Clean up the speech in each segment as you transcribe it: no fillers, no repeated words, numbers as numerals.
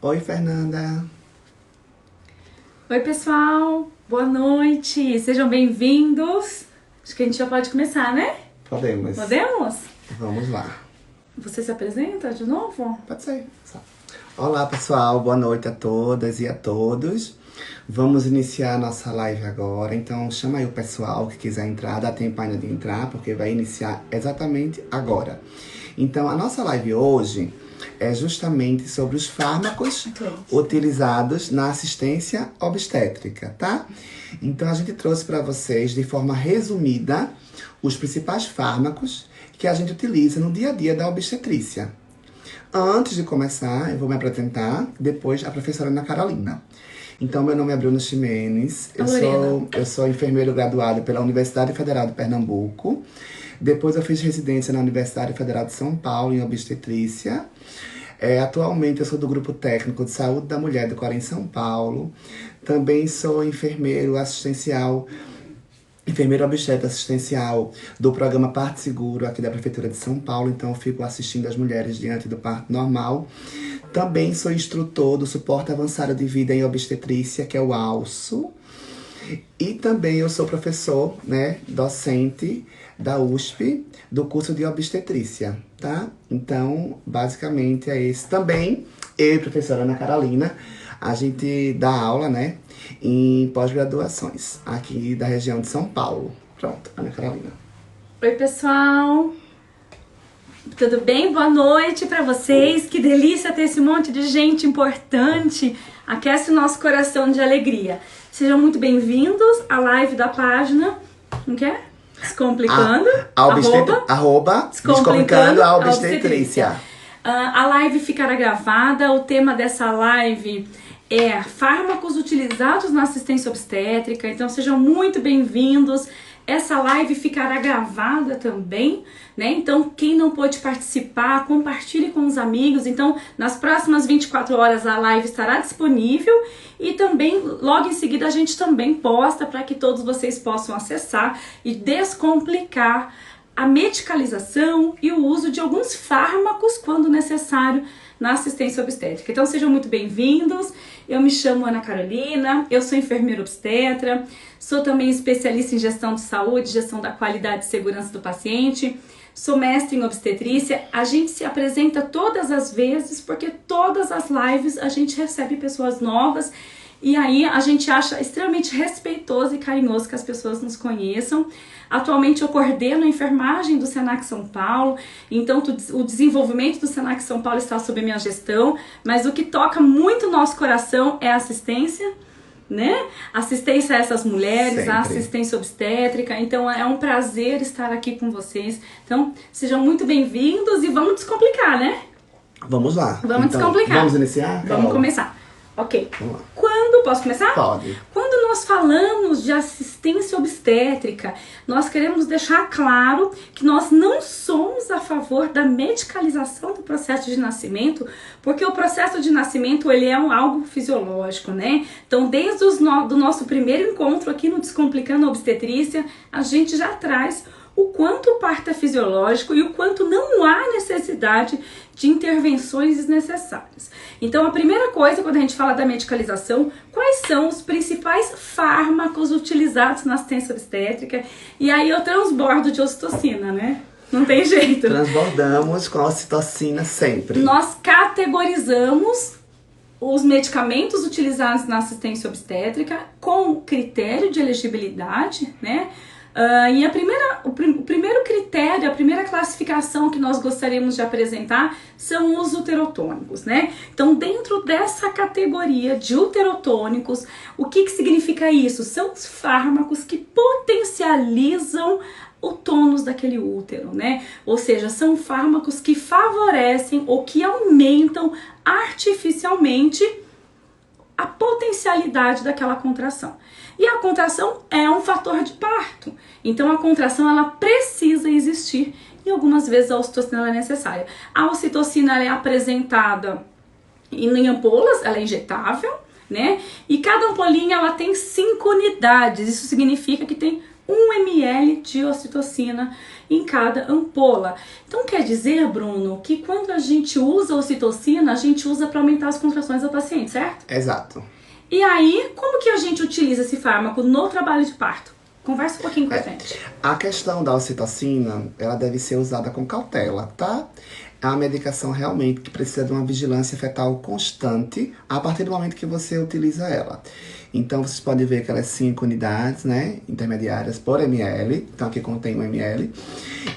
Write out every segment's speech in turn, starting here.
Oi, Fernanda. Oi, pessoal. Boa noite. Sejam bem-vindos. Acho que a gente já pode começar, né? Podemos. Podemos? Vamos lá. Você se apresenta de novo? Pode ser. Olá, pessoal. Boa noite a todas e a todos. Vamos iniciar a nossa live agora. Então, chama aí o pessoal que quiser entrar. Dá tempo ainda de entrar, porque vai iniciar exatamente agora. Então, a nossa live hoje é justamente sobre os fármacos utilizados na assistência obstétrica, tá? Então, a gente trouxe para vocês, de forma resumida, os principais fármacos que a gente utiliza no dia a dia da obstetrícia. Antes de começar, eu vou me apresentar, depois a professora Ana Carolina. Então, meu nome é Bruno Ximenes, eu sou enfermeiro graduado pela Universidade Federal de Pernambuco. Depois eu fiz residência na Universidade Federal de São Paulo, em obstetrícia. Atualmente eu sou do Grupo Técnico de Saúde da Mulher do Corém, São Paulo. Também sou enfermeiro assistencial, enfermeiro obstetra assistencial do programa Parto Seguro aqui da Prefeitura de São Paulo. Então eu fico assistindo as mulheres diante do parto normal. Também sou instrutor do Suporte Avançado de Vida em Obstetrícia, que é o ALSO. E também eu sou professor, docente da USP, do curso de obstetrícia, tá? Então, basicamente é esse. Também, eu e a professora Ana Carolina, a gente dá aula, em pós-graduações, aqui da região de São Paulo. Pronto, Ana Carolina. Oi, pessoal. Tudo bem? Boa noite para vocês. Que delícia ter esse monte de gente importante. Aquece o nosso coração de alegria. Sejam muito bem-vindos à live da página. Não quer? Descomplicando. Descomplicando a obstetrícia. A live ficará gravada. O tema dessa live é fármacos utilizados na assistência obstétrica. Então sejam muito bem-vindos. Essa live ficará gravada também, Então, quem não pôde participar, compartilhe com os amigos. Então, nas próximas 24 horas a live estará disponível e também, logo em seguida, a gente também posta para que todos vocês possam acessar e descomplicar a medicalização e o uso de alguns fármacos quando necessário na assistência obstétrica. Então, sejam muito bem-vindos. Eu me chamo Ana Carolina, eu sou enfermeira obstetra, sou também especialista em gestão de saúde, gestão da qualidade e segurança do paciente, sou mestre em obstetrícia. A gente se apresenta todas as vezes, porque todas as lives a gente recebe pessoas novas e aí a gente acha extremamente respeitoso e carinhoso que as pessoas nos conheçam. Atualmente eu coordeno a enfermagem do Senac São Paulo, então o desenvolvimento do Senac São Paulo está sob a minha gestão, mas o que toca muito o nosso coração é a assistência, Assistência a essas mulheres, sempre. A assistência obstétrica. Então é um prazer estar aqui com vocês. Então sejam muito bem-vindos e vamos descomplicar, Vamos lá. Vamos descomplicar. Vamos iniciar? Vamos começar. Ok. Vamos lá. Posso começar? Pode. Quando nós falamos de assistência obstétrica, nós queremos deixar claro que nós não somos a favor da medicalização do processo de nascimento, porque o processo de nascimento ele é algo fisiológico, Então, desde do nosso primeiro encontro aqui no Descomplicando a Obstetrícia, a gente já traz o quanto o parto é fisiológico e o quanto não há necessidade de intervenções desnecessárias. Então, a primeira coisa, quando a gente fala da medicalização, quais são os principais fármacos utilizados na assistência obstétrica? E aí eu transbordo de ocitocina, Não tem jeito. Transbordamos com a ocitocina sempre. Nós categorizamos os medicamentos utilizados na assistência obstétrica com critério de elegibilidade, E o primeiro critério, a primeira classificação que nós gostaríamos de apresentar são os uterotônicos, Então, dentro dessa categoria de uterotônicos, o que significa isso? São os fármacos que potencializam o tônus daquele útero, Ou seja, são fármacos que favorecem ou que aumentam artificialmente a potencialidade daquela contração. E a contração é um fator de parto. Então a contração ela precisa existir e algumas vezes a ocitocina é necessária. A ocitocina ela é apresentada em ampolas, ela é injetável, E cada ampolinha ela tem 5 unidades. Isso significa que tem 1 ml de ocitocina em cada ampola. Então quer dizer, Bruno, que quando a gente usa ocitocina, a gente usa para aumentar as contrações do paciente, certo? Exato. E aí, como que a gente utiliza esse fármaco no trabalho de parto? Conversa um pouquinho com a gente. A questão da ocitocina, ela deve ser usada com cautela, tá? É uma medicação realmente que precisa de uma vigilância fetal constante a partir do momento que você utiliza ela. Então, vocês podem ver que ela é 5 unidades, né, intermediárias por ml. Então, aqui contém 1 ml.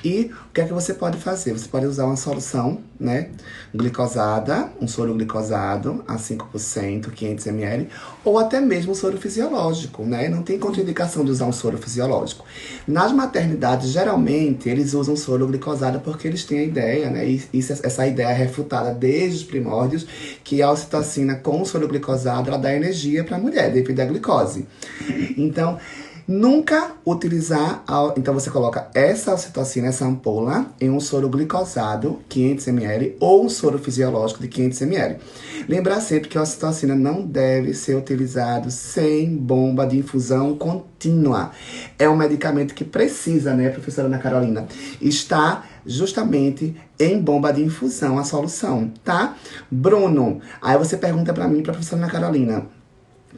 E o que é que você pode fazer? Você pode usar uma solução, né, glicosada, um soro glicosado a 5%, 500 ml, ou até mesmo um soro fisiológico, né? Não tem contraindicação de usar um soro fisiológico. Nas maternidades, geralmente, eles usam soro glicosado porque eles têm a ideia, né, essa ideia é refutada desde os primórdios, que a ocitocina com o soro glicosado, ela dá energia para a mulher, devido à glicose. Então, nunca utilizar, então você coloca essa ocitocina, essa ampola, em um soro glicosado, 500 ml, ou um soro fisiológico de 500 ml. Lembrar sempre que a ocitocina não deve ser utilizado sem bomba de infusão contínua. É um medicamento que precisa, né, professora Ana Carolina, está justamente em bomba de infusão a solução, tá? Bruno, aí você pergunta pra mim, pra professora Ana Carolina,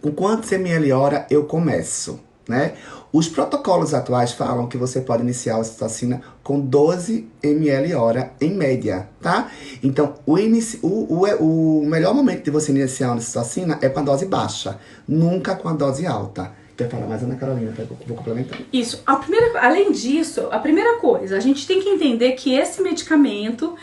com quantos ml hora eu começo, né? Os protocolos atuais falam que você pode iniciar a ocitocina com 12 ml hora em média, tá? Então, o melhor momento de você iniciar a ocitocina é com a dose baixa, nunca com a dose alta. Quer falar mais, Ana Carolina? Eu vou complementar. Isso. Além disso, a primeira coisa, a gente tem que entender que esse medicamento,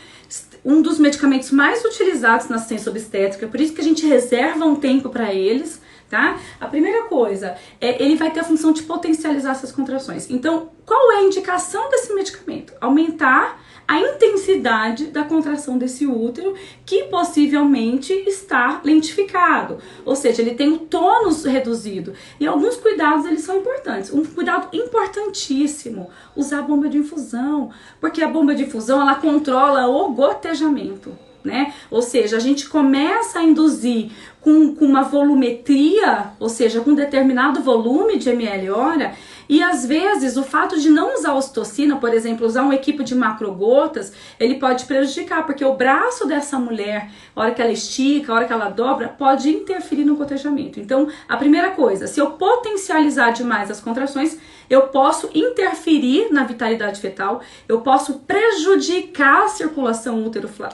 um dos medicamentos mais utilizados na assistência obstétrica, por isso que a gente reserva um tempo para eles, tá? A primeira coisa, ele vai ter a função de potencializar essas contrações. Então, qual é a indicação desse medicamento? Aumentar a intensidade da contração desse útero, que possivelmente está lentificado. Ou seja, ele tem o tônus reduzido. E alguns cuidados, eles são importantes. Um cuidado importantíssimo, usar a bomba de infusão. Porque a bomba de infusão, ela controla o gotejamento, né? Ou seja, a gente começa a induzir com uma volumetria, ou seja, com determinado volume de ml hora, e às vezes o fato de não usar ocitocina, por exemplo, usar um equipo de macrogotas, ele pode prejudicar, porque o braço dessa mulher, a hora que ela estica, a hora que ela dobra, pode interferir no gotejamento. Então, a primeira coisa, se eu potencializar demais as contrações, eu posso interferir na vitalidade fetal, eu posso prejudicar a circulação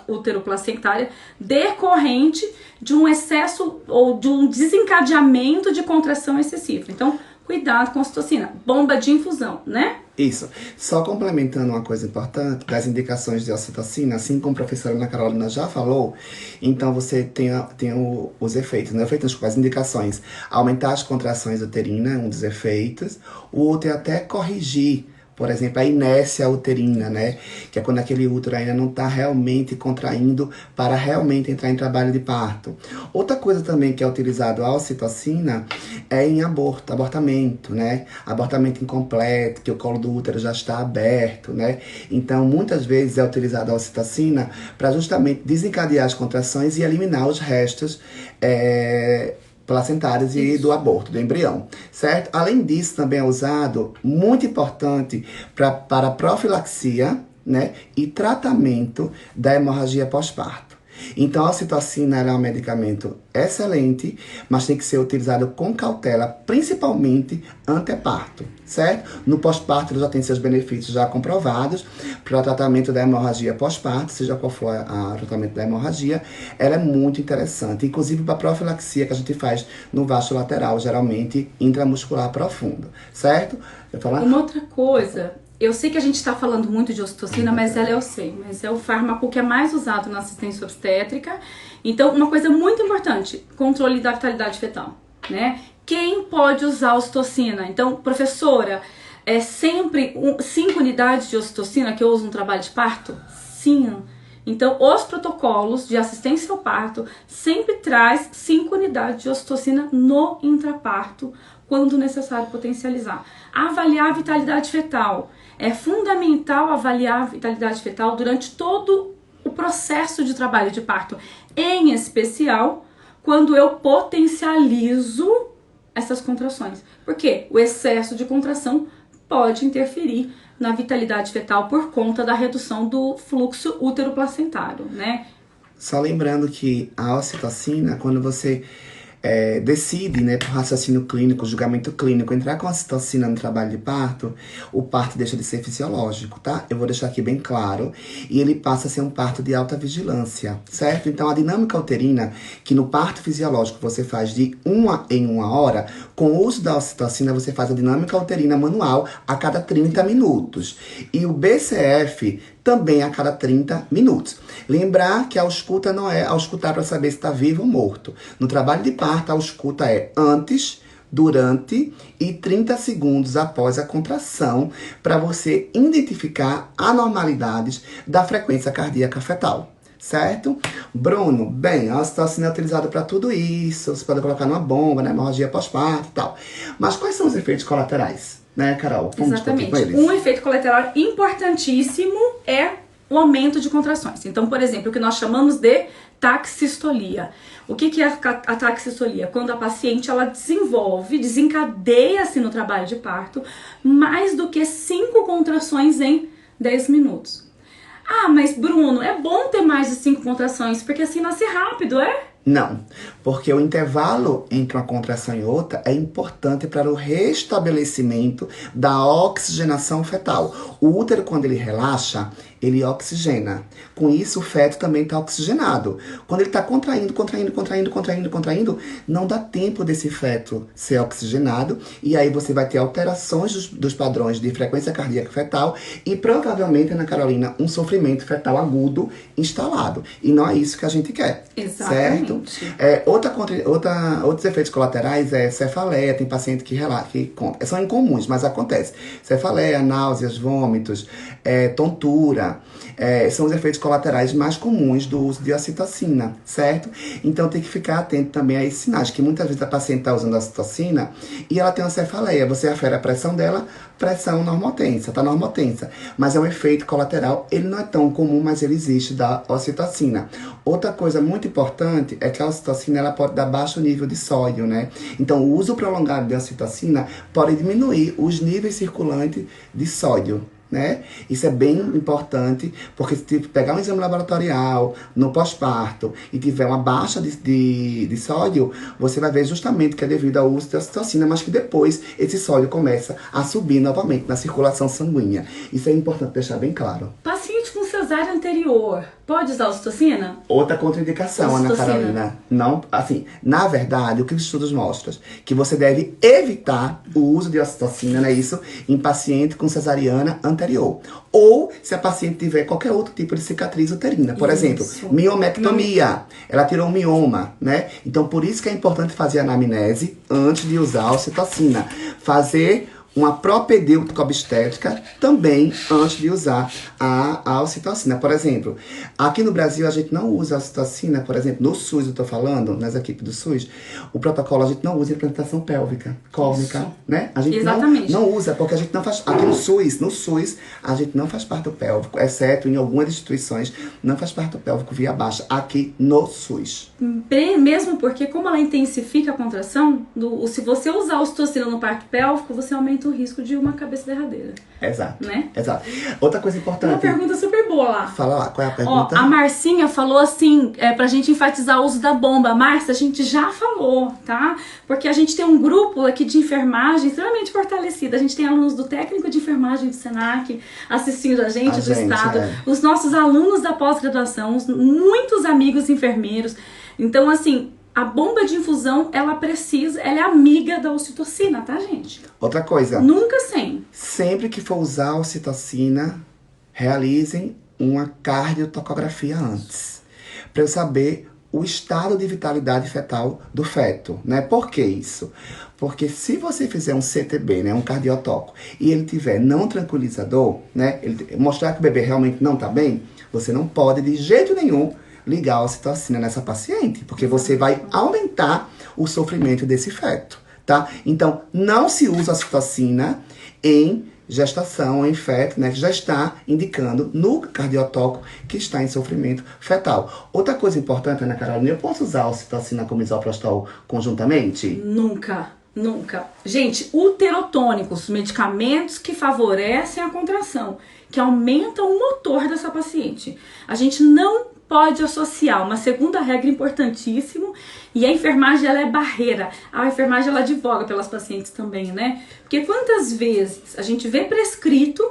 útero-placentária decorrente de um excesso ou de um desencadeamento de contração excessiva. Então, cuidado com a ocitocina. Bomba de infusão, né? Isso. Só complementando uma coisa importante das indicações de ocitocina, assim como a professora Ana Carolina já falou, então você tem os efeitos, né? As indicações. Aumentar as contrações uterinas é um dos efeitos. O outro é até corrigir, por exemplo, a inércia uterina, né? Que é quando aquele útero ainda não está realmente contraindo para realmente entrar em trabalho de parto. Outra coisa também que é utilizado a ocitocina é em abortamento, né? Abortamento incompleto, que o colo do útero já está aberto, né? Então, muitas vezes é utilizada a ocitocina para justamente desencadear as contrações e eliminar os restos placentários e do aborto, do embrião, certo? Além disso, também é usado, muito importante, para profilaxia, né, e tratamento da hemorragia pós-parto. Então, a ocitocina é um medicamento excelente, mas tem que ser utilizado com cautela, principalmente anteparto, certo? No pós-parto, ele já tem seus benefícios já comprovados para o tratamento da hemorragia pós-parto, seja qual for o tratamento da hemorragia, ela é muito interessante, inclusive para a profilaxia que a gente faz no vasto lateral, geralmente intramuscular profundo, certo? Quer falar? Uma outra coisa, eu sei que a gente está falando muito de ocitocina, mas mas é o fármaco que é mais usado na assistência obstétrica. Então, uma coisa muito importante, controle da vitalidade fetal, né? Quem pode usar ocitocina? Então, professora, é sempre 5 unidades de ocitocina que eu uso no trabalho de parto? Sim. Então, os protocolos de assistência ao parto sempre traz 5 unidades de ocitocina no intraparto, quando necessário potencializar. Avaliar a vitalidade fetal. É fundamental avaliar a vitalidade fetal durante todo o processo de trabalho de parto, em especial quando eu potencializo essas contrações. Porque o excesso de contração pode interferir na vitalidade fetal por conta da redução do fluxo útero-placentário, né? Só lembrando que a ocitocina, quando você decide, né, por raciocínio clínico, julgamento clínico, entrar com a ocitocina no trabalho de parto, o parto deixa de ser fisiológico, tá? Eu vou deixar aqui bem claro. E ele passa a ser um parto de alta vigilância, certo? Então, a dinâmica uterina, que no parto fisiológico você faz de 1 em 1 hora, com o uso da ocitocina, você faz a dinâmica uterina manual a cada 30 minutos. E o BCF também a cada 30 minutos. Lembrar que a ausculta não é auscultar para saber se está vivo ou morto. No trabalho de parto, a ausculta é antes, durante e 30 segundos após a contração, para você identificar anormalidades da frequência cardíaca fetal. Certo? Bruno, bem, a ocitocina é utilizada para tudo isso. Você pode colocar numa bomba, na hemorragia pós-parto e tal. Mas quais são os efeitos colaterais? Né, Carol? Vamos Exatamente. Com eles? Um efeito colateral importantíssimo é o aumento de contrações. Então, por exemplo, o que nós chamamos de taxistolia. O que é a taxistolia? Quando a paciente ela desencadeia-se no trabalho de parto mais do que 5 contrações em 10 minutos. Ah, mas Bruno, é bom ter mais de 5 contrações, porque assim nasce rápido, é? Não, porque o intervalo entre uma contração e outra é importante para o restabelecimento da oxigenação fetal. O útero, quando ele relaxa, ele oxigena. Com isso, o feto também está oxigenado. Quando ele está contraindo, não dá tempo desse feto ser oxigenado. E aí você vai ter alterações dos padrões de frequência cardíaca fetal e provavelmente, Ana Carolina, um sofrimento fetal agudo instalado. E não é isso que a gente quer. Exatamente. Certo? Outros efeitos colaterais é cefaleia. Tem paciente que conta. São incomuns, mas acontece. Cefaleia, náuseas, vômitos, tontura. São os efeitos colaterais mais comuns do uso de ocitocina, certo? Então tem que ficar atento também a esses sinais, que muitas vezes a paciente está usando a ocitocina e ela tem uma cefaleia. Você afere a pressão dela, pressão normotensa, tá normotensa. Mas é um efeito colateral, ele não é tão comum, mas ele existe da ocitocina. Outra coisa muito importante é que a ocitocina ela pode dar baixo nível de sódio, né? Então o uso prolongado de ocitocina pode diminuir os níveis circulantes de sódio. Né? Isso é bem importante, porque se pegar um exame laboratorial no pós-parto e tiver uma baixa de sódio, você vai ver justamente que é devido ao uso de ocitocina, mas que depois esse sódio começa a subir novamente na circulação sanguínea. Isso é importante deixar bem claro. Paciente com cesárea anterior, pode usar ocitocina? Outra contraindicação, Ana Carolina. Não, assim, na verdade, o que os estudos mostram? Que você deve evitar o uso de ocitocina, não é isso? Em paciente com cesariana anterior. Ou se a paciente tiver qualquer outro tipo de cicatriz uterina. Por exemplo, miomectomia. Ela tirou um mioma, né? Então, por isso que é importante fazer a anamnese antes de usar a ocitocina. Fazer uma propedêutica obstétrica também antes de usar a ocitocina. Por exemplo, aqui no Brasil a gente não usa a ocitocina, por exemplo, no SUS eu tô falando, nas equipes do SUS, o protocolo a gente não usa implantação pélvica, córnica, né? A gente não usa, porque a gente não faz, aqui no SUS, a gente não faz parto pélvico, exceto em algumas instituições, não faz parto pélvico via baixa, aqui no SUS. Mesmo porque como ela intensifica a contração, se você usar a ocitocina no parto pélvico, você aumenta o risco de uma cabeça derradeira. Exato. Né? Exato. Outra coisa importante. Uma pergunta super boa lá. Fala lá, qual é a pergunta? Ó, a Marcinha falou assim, pra gente enfatizar o uso da bomba. Márcia, a gente já falou, tá? Porque a gente tem um grupo aqui de enfermagem extremamente fortalecido. A gente tem alunos do técnico de enfermagem do SENAC assistindo a gente do estado. Os nossos alunos da pós-graduação, muitos amigos enfermeiros. Então, assim, a bomba de infusão, ela é amiga da ocitocina, tá, gente? Outra coisa. Nunca sem. Sempre que for usar a ocitocina, realizem uma cardiotocografia antes. Para eu saber o estado de vitalidade fetal do feto, né? Por que isso? Porque se você fizer um CTB, né, um cardiotoco, e ele tiver não tranquilizador, né, ele mostrar que o bebê realmente não tá bem, você não pode de jeito nenhum ligar a ocitocina nessa paciente, porque você vai aumentar o sofrimento desse feto, tá? Então, não se usa a ocitocina em gestação, em feto, né, que já está indicando no cardiotoco que está em sofrimento fetal. Outra coisa importante, Ana Carolina, eu posso usar a ocitocina como isoprostol conjuntamente? Nunca. Nunca. Gente, uterotônicos, medicamentos que favorecem a contração, que aumentam o motor dessa paciente. A gente não pode associar. Uma segunda regra importantíssima, e a enfermagem ela é barreira. A enfermagem ela advoga pelas pacientes também, né? Porque quantas vezes a gente vê prescrito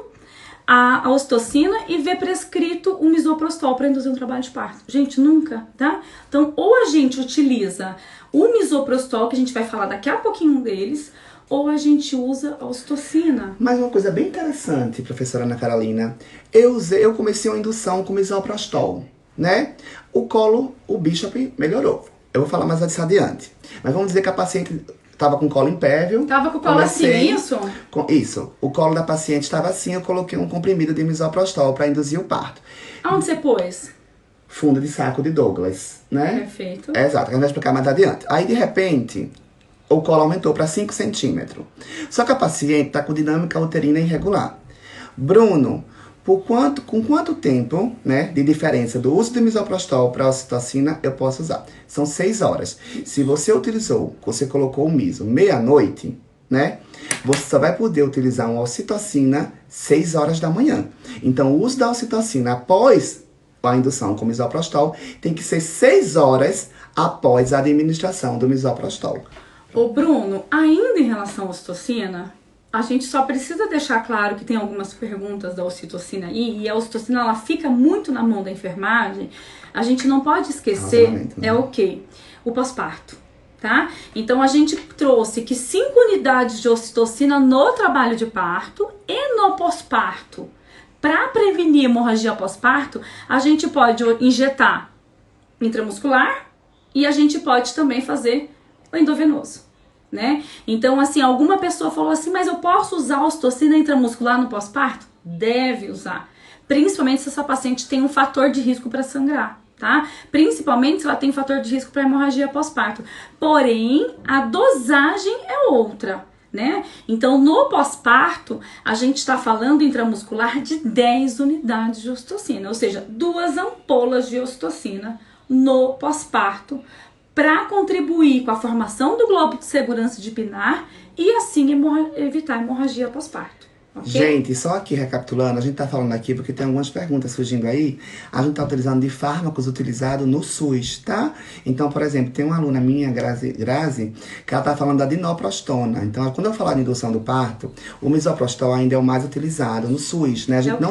a ocitocina e vê prescrito o misoprostol para induzir um trabalho de parto? Gente, nunca, tá? Então, ou a gente utiliza o misoprostol, que a gente vai falar daqui a pouquinho deles, ou a gente usa a ocitocina. Mas uma coisa bem interessante, professora Ana Carolina, eu comecei uma indução com misoprostol, né? O Bishop melhorou. Eu vou falar mais adiante. Mas vamos dizer que a paciente estava com colo impérvio. Tava com o colo assim, isso? Isso. O colo da paciente estava assim, eu coloquei um comprimido de misoprostol para induzir o parto. Aonde você pôs? Fundo de saco de Douglas, né? Perfeito. Exato, a gente vai explicar mais adiante. Aí, de repente, o colo aumentou para 5 centímetros. Só que a paciente está com dinâmica uterina irregular. Bruno, com quanto tempo, né, de diferença do uso de misoprostol para a ocitocina eu posso usar? São 6 horas. Se você colocou o miso meia-noite, né, você só vai poder utilizar uma ocitocina 6 horas da manhã. Então, o uso da ocitocina após a indução com misoprostol tem que ser 6 horas após a administração do misoprostol. Ô Bruno, ainda em relação à ocitocina, a gente só precisa deixar claro que tem algumas perguntas da ocitocina aí, e a ocitocina ela fica muito na mão da enfermagem. A gente não pode esquecer, é o quê? O pós-parto, tá? Então a gente trouxe que 5 unidades de ocitocina no trabalho de parto e no pós-parto. Para prevenir hemorragia pós-parto, a gente pode injetar intramuscular e a gente pode também fazer o endovenoso, né? Então, assim, alguma pessoa falou assim, mas eu posso usar a ocitocina intramuscular no pós-parto? Deve usar. Principalmente se essa paciente tem um fator de risco para sangrar, tá? Principalmente se ela tem fator de risco para hemorragia pós-parto. Porém, a dosagem é outra, né? Então, no pós-parto, a gente está falando intramuscular de 10 unidades de ocitocina, ou seja, 2 ampolas de ocitocina no pós-parto, para contribuir com a formação do globo de segurança de Pinar e assim evitar hemorragia pós-parto. Okay? Gente, só aqui recapitulando, a gente tá falando aqui porque tem algumas perguntas surgindo aí. A gente tá utilizando de fármacos utilizados no SUS, tá? Então, por exemplo, tem uma aluna minha, Grazi, que ela tá falando da dinoprostona. Então, quando eu falar de indução do parto, o misoprostol ainda é o mais utilizado no SUS, né? A gente, né?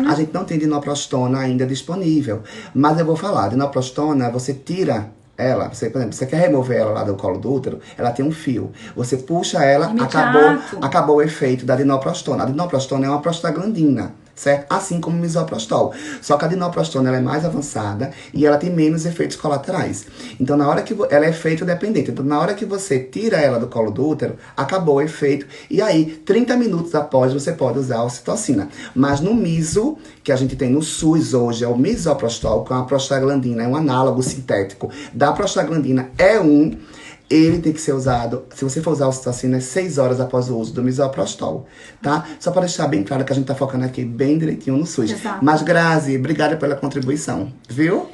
A gente não tem dinoprostona ainda disponível. Mas eu vou falar, dinoprostona, você tira ela, você, por exemplo, você quer remover ela lá do colo do útero, ela tem um fio. Você puxa ela, acabou o efeito da dinoprostona. A dinoprostona é uma prostaglandina, certo? Assim como o misoprostol. Só que a dinoprostona ela é mais avançada e ela tem menos efeitos colaterais. Então, na hora que ela é efeito dependente. Então, na hora que você tira ela do colo do útero, acabou o efeito. E aí, 30 minutos após, você pode usar a ocitocina. Mas no miso, que a gente tem no SUS hoje, é o misoprostol, que é uma prostaglandina, é um análogo sintético da prostaglandina E1. Ele tem que ser usado, se você for usar a ocitocina, 6 horas após o uso do misoprostol, tá? Só para deixar bem claro que a gente tá focando aqui bem direitinho no SUS. Exato. Mas, Grazi, obrigada pela contribuição, viu?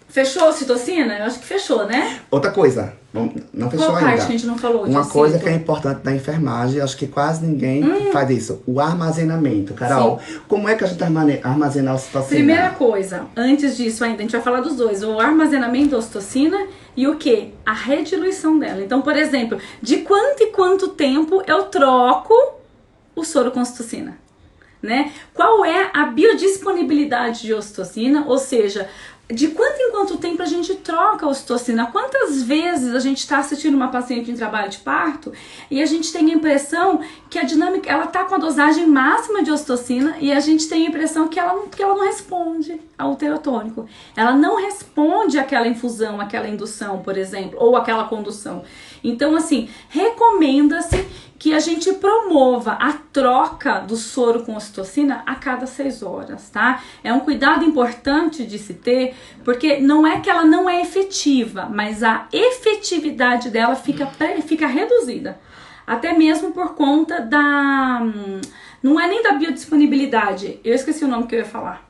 Fechou a ocitocina? Eu acho que fechou, né? Outra coisa, não fechou ainda. Qual parte que a gente não falou? Uma coisa que é importante da enfermagem, acho que quase ninguém faz isso. O armazenamento. Carol, como é que a gente armazena a ocitocina? Primeira coisa, antes disso ainda, a gente vai falar dos dois. O armazenamento da ocitocina e o quê? A rediluição dela. Então, por exemplo, de quanto e quanto tempo eu troco o soro com ocitocina? Né? Qual é a biodisponibilidade de ocitocina? Ou seja, de quanto em quanto tempo a gente troca a ocitocina? Quantas vezes a gente está assistindo uma paciente em trabalho de parto e a gente tem a impressão que a dinâmica, ela tá com a dosagem máxima de ocitocina e a gente tem a impressão que ela não responde ao uterotônico. Ela não responde àquela infusão, àquela indução, por exemplo, ou àquela condução. Então, assim, recomenda-se que a gente promova a troca do soro com ocitocina a cada 6 horas, tá? É um cuidado importante de se ter, porque não é que ela não é efetiva, mas a efetividade dela fica reduzida. Até mesmo por conta da... Não é nem da biodisponibilidade, eu esqueci o nome que eu ia falar.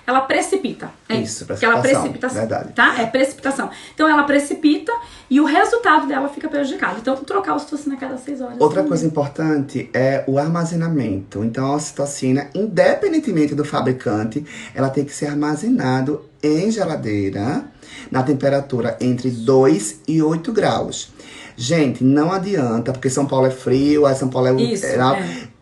ela precipita. É Isso, porque ela precipita, verdade. tá? É precipitação. Então ela precipita e o resultado dela fica prejudicado. Então trocar a ocitocina a cada 6 horas. Outra coisa importante é o armazenamento. Então a ocitocina, independentemente do fabricante, ela tem que ser armazenado em geladeira, na temperatura entre 2 e 8 graus. Gente, não adianta, porque São Paulo é frio, aí São Paulo é... Isso,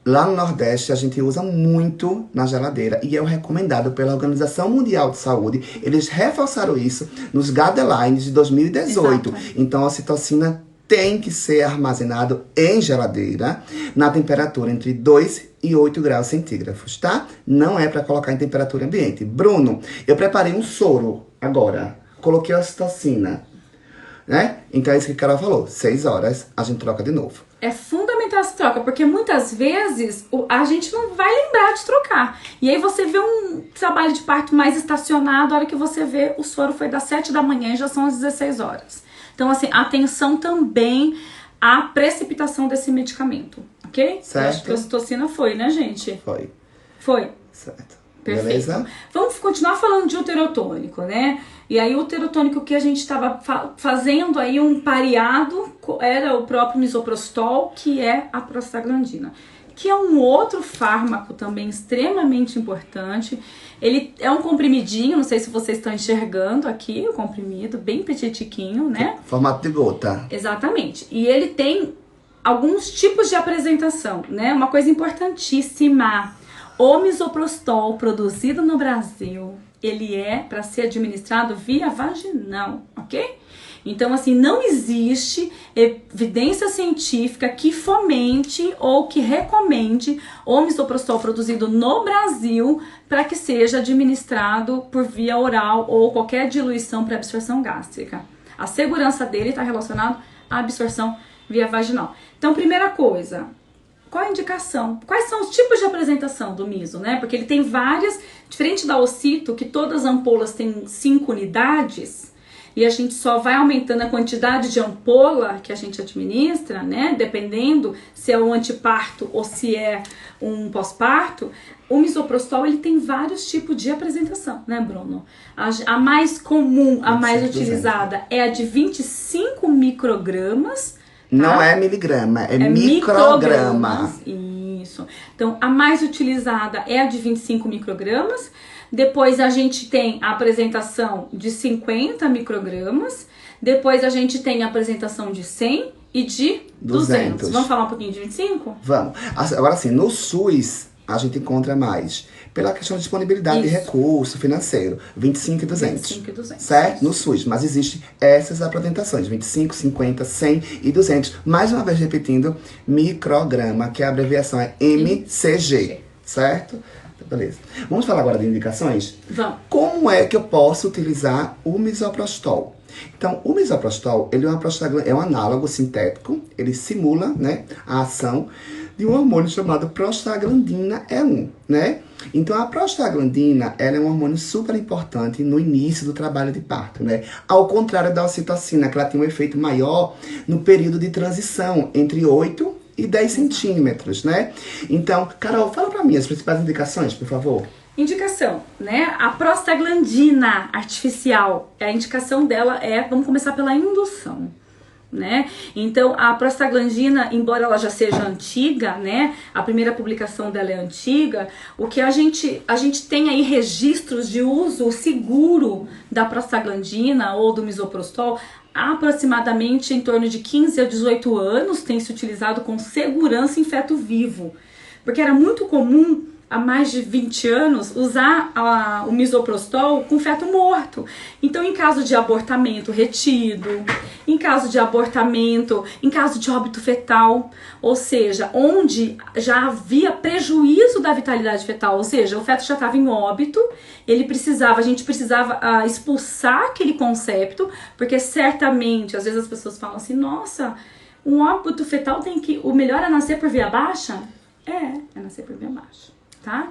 Lá no Nordeste, a gente usa muito na geladeira. E é o recomendado pela Organização Mundial de Saúde. Eles reforçaram isso nos guidelines de 2018. Exato. Então, a ocitocina tem que ser armazenado em geladeira, na temperatura entre 2 e 8 graus centígrados, tá? Não é para colocar em temperatura ambiente. Bruno, eu preparei um soro agora. Coloquei a ocitocina, né? Então é isso que a Carol falou. 6 horas, a gente troca de novo. É fundamental essa troca, porque muitas vezes a gente não vai lembrar de trocar. E aí você vê um trabalho de parto mais estacionado, a hora que você vê o soro foi das 7 da manhã e já são as 16 horas. Então, assim, atenção também à precipitação desse medicamento, ok? Certo. Eu acho que a ocitocina foi, né, gente? Foi. Foi. Certo. Perfeito. Beleza? Vamos continuar falando de uterotônico, né? E aí o uterotônico que a gente estava fazendo aí um pareado era o próprio misoprostol, que é a prostaglandina, que é um outro fármaco também extremamente importante. Ele é um comprimidinho, não sei se vocês estão enxergando aqui, o comprimido, bem petitiquinho, né? Formato de gota. Exatamente. E ele tem alguns tipos de apresentação, né? Uma coisa importantíssima. O misoprostol produzido no Brasil, ele é para ser administrado via vaginal, ok? Então, assim, não existe evidência científica que fomente ou que recomende o misoprostol produzido no Brasil para que seja administrado por via oral ou qualquer diluição para absorção gástrica. A segurança dele está relacionada à absorção via vaginal. Então, primeira coisa, qual a indicação? Quais são os tipos de apresentação do miso, né? Porque ele tem várias, diferente da ocito, que todas as ampolas têm 5 unidades, e a gente só vai aumentando a quantidade de ampola que a gente administra, né? Dependendo se é um antiparto ou se é um pós-parto. O misoprostol, ele tem vários tipos de apresentação, né, Bruno? A mais comum, a mais utilizada é a de 25 microgramas. Não tá? é miligrama, é micrograma. Isso. Então, a mais utilizada é a de 25 microgramas. Depois a gente tem a apresentação de 50 microgramas. Depois a gente tem a apresentação de 100 e de 200. Vamos falar um pouquinho de 25? Vamos. Agora sim, no SUS a gente encontra mais. Pela questão de disponibilidade de recurso financeiro, 25 e 200. 25 e 200. Certo? No SUS. Mas existem essas apresentações, 25, 50, 100 e 200. Mais uma vez repetindo, micrograma, que a abreviação é MCG. Certo? Beleza. Vamos falar agora de indicações? Vamos. Como é que eu posso utilizar o misoprostol? Então, o misoprostol, ele é um análogo sintético, ele simula, né, a ação de um hormônio chamado prostaglandina E1, né? Então, a prostaglandina, ela é um hormônio super importante no início do trabalho de parto, né? Ao contrário da ocitocina, que ela tem um efeito maior no período de transição, entre 8 e 10 centímetros, né? Então, Carol, fala pra mim as principais indicações, por favor. Indicação, né? A prostaglandina artificial, a indicação dela é, vamos começar pela indução, né? Então, a prostaglandina, embora ela já seja antiga, né? A primeira publicação dela é antiga, o que a gente tem aí registros de uso seguro da prostaglandina ou do misoprostol, aproximadamente em torno de 15 a 18 anos tem se utilizado com segurança em feto vivo, porque era muito comum há mais de 20 anos usar o misoprostol com feto morto. Então, em caso de abortamento retido, em caso de abortamento, em caso de óbito fetal, ou seja, onde já havia prejuízo da vitalidade fetal, ou seja, o feto já estava em óbito, a gente precisava expulsar aquele concepto, porque certamente, às vezes as pessoas falam assim, nossa, um óbito fetal o melhor é nascer por via baixa? É nascer por via baixa. Tá?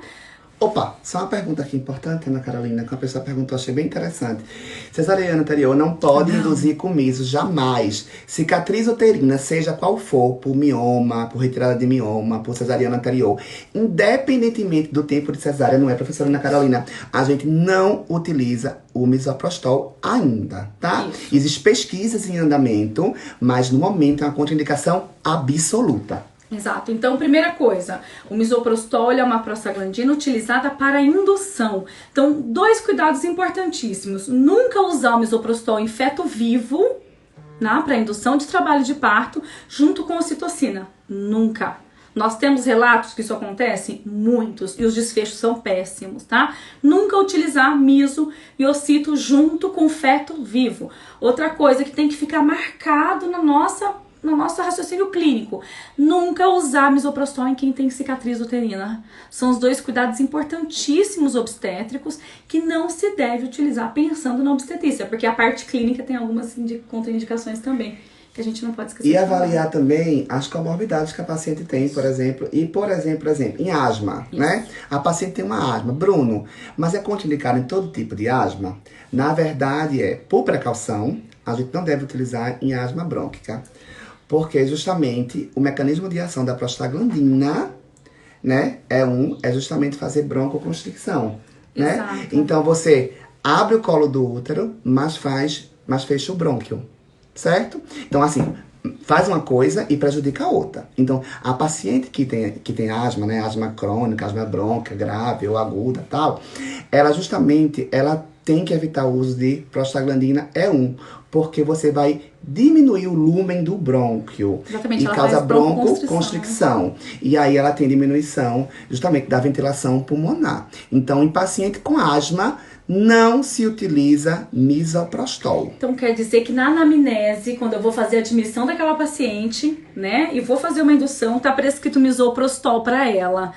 Opa, só uma pergunta aqui importante, Ana Carolina, que uma pessoa perguntou, achei bem interessante. Cesariana anterior não pode induzir com miso, jamais. Cicatriz uterina, seja qual for, por mioma, por retirada de mioma, por cesariana anterior, independentemente do tempo de cesárea, não é, professora Ana Carolina? A gente não utiliza o misoprostol ainda, tá? Isso. Existem pesquisas em andamento, mas no momento é uma contraindicação absoluta. Exato. Então, primeira coisa, o misoprostol é uma prostaglandina utilizada para indução. Então, 2 cuidados importantíssimos. Nunca usar o misoprostol em feto vivo, né, para indução de trabalho de parto, junto com ocitocina. Nunca. Nós temos relatos que isso acontece? Muitos. E os desfechos são péssimos, tá? Nunca utilizar miso e ocito junto com feto vivo. Outra coisa que tem que ficar marcado no nosso raciocínio clínico. Nunca usar misoprostol em quem tem cicatriz uterina. São os 2 cuidados importantíssimos obstétricos que não se deve utilizar pensando na obstetrícia, porque a parte clínica tem algumas contraindicações também, que a gente não pode esquecer. E avaliar também as comorbidades que a paciente tem, por exemplo. E, por exemplo, em asma, né? A paciente tem uma asma. Bruno, mas é contraindicado em todo tipo de asma? Na verdade, por precaução, a gente não deve utilizar em asma brônquica. Porque justamente o mecanismo de ação da prostaglandina, né, é justamente fazer broncoconstricção, né? Exato. Então você abre o colo do útero, mas fecha o brônquio, certo? Então assim, faz uma coisa e prejudica a outra. Então a paciente que tem asma, né, asma crônica, asma brônquica, grave ou aguda, tal, ela tem que evitar o uso de prostaglandina porque você vai diminuir o lúmen do brônquio. Exatamente, e ela causa faz broncoconstricção. E aí ela tem diminuição justamente da ventilação pulmonar. Então, em paciente com asma, não se utiliza misoprostol. Então quer dizer que na anamnese, quando eu vou fazer a admissão daquela paciente, né, e vou fazer uma indução, tá prescrito misoprostol para ela.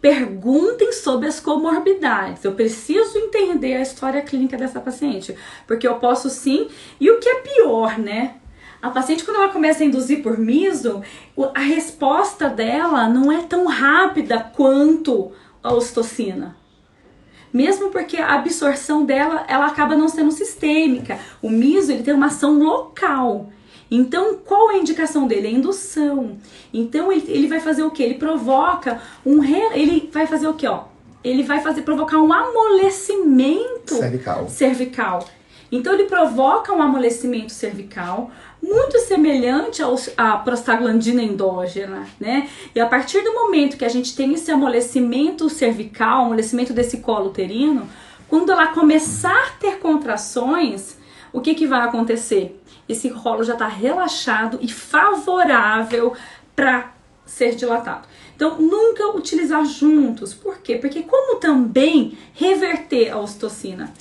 Perguntem sobre as comorbidades. Eu preciso entender a história clínica dessa paciente, porque eu posso sim. E o que é pior, né? A paciente, quando ela começa a induzir por miso, a resposta dela não é tão rápida quanto a ocitocina. Mesmo porque a absorção dela, ela acaba não sendo sistêmica. O miso, ele tem uma ação local. Então, qual é a indicação dele? É indução. Então, ele vai fazer o quê? Ele provoca ele vai fazer o quê, ó? Ele vai provocar um amolecimento cervical. Então, ele provoca um amolecimento cervical muito semelhante à prostaglandina endógena, né? E a partir do momento que a gente tem esse amolecimento cervical, amolecimento desse colo uterino, quando ela começar a ter contrações, o que vai acontecer? Esse colo já está relaxado e favorável para ser dilatado. Então, nunca utilizar juntos. Por quê? Porque como também reverter a ocitocina?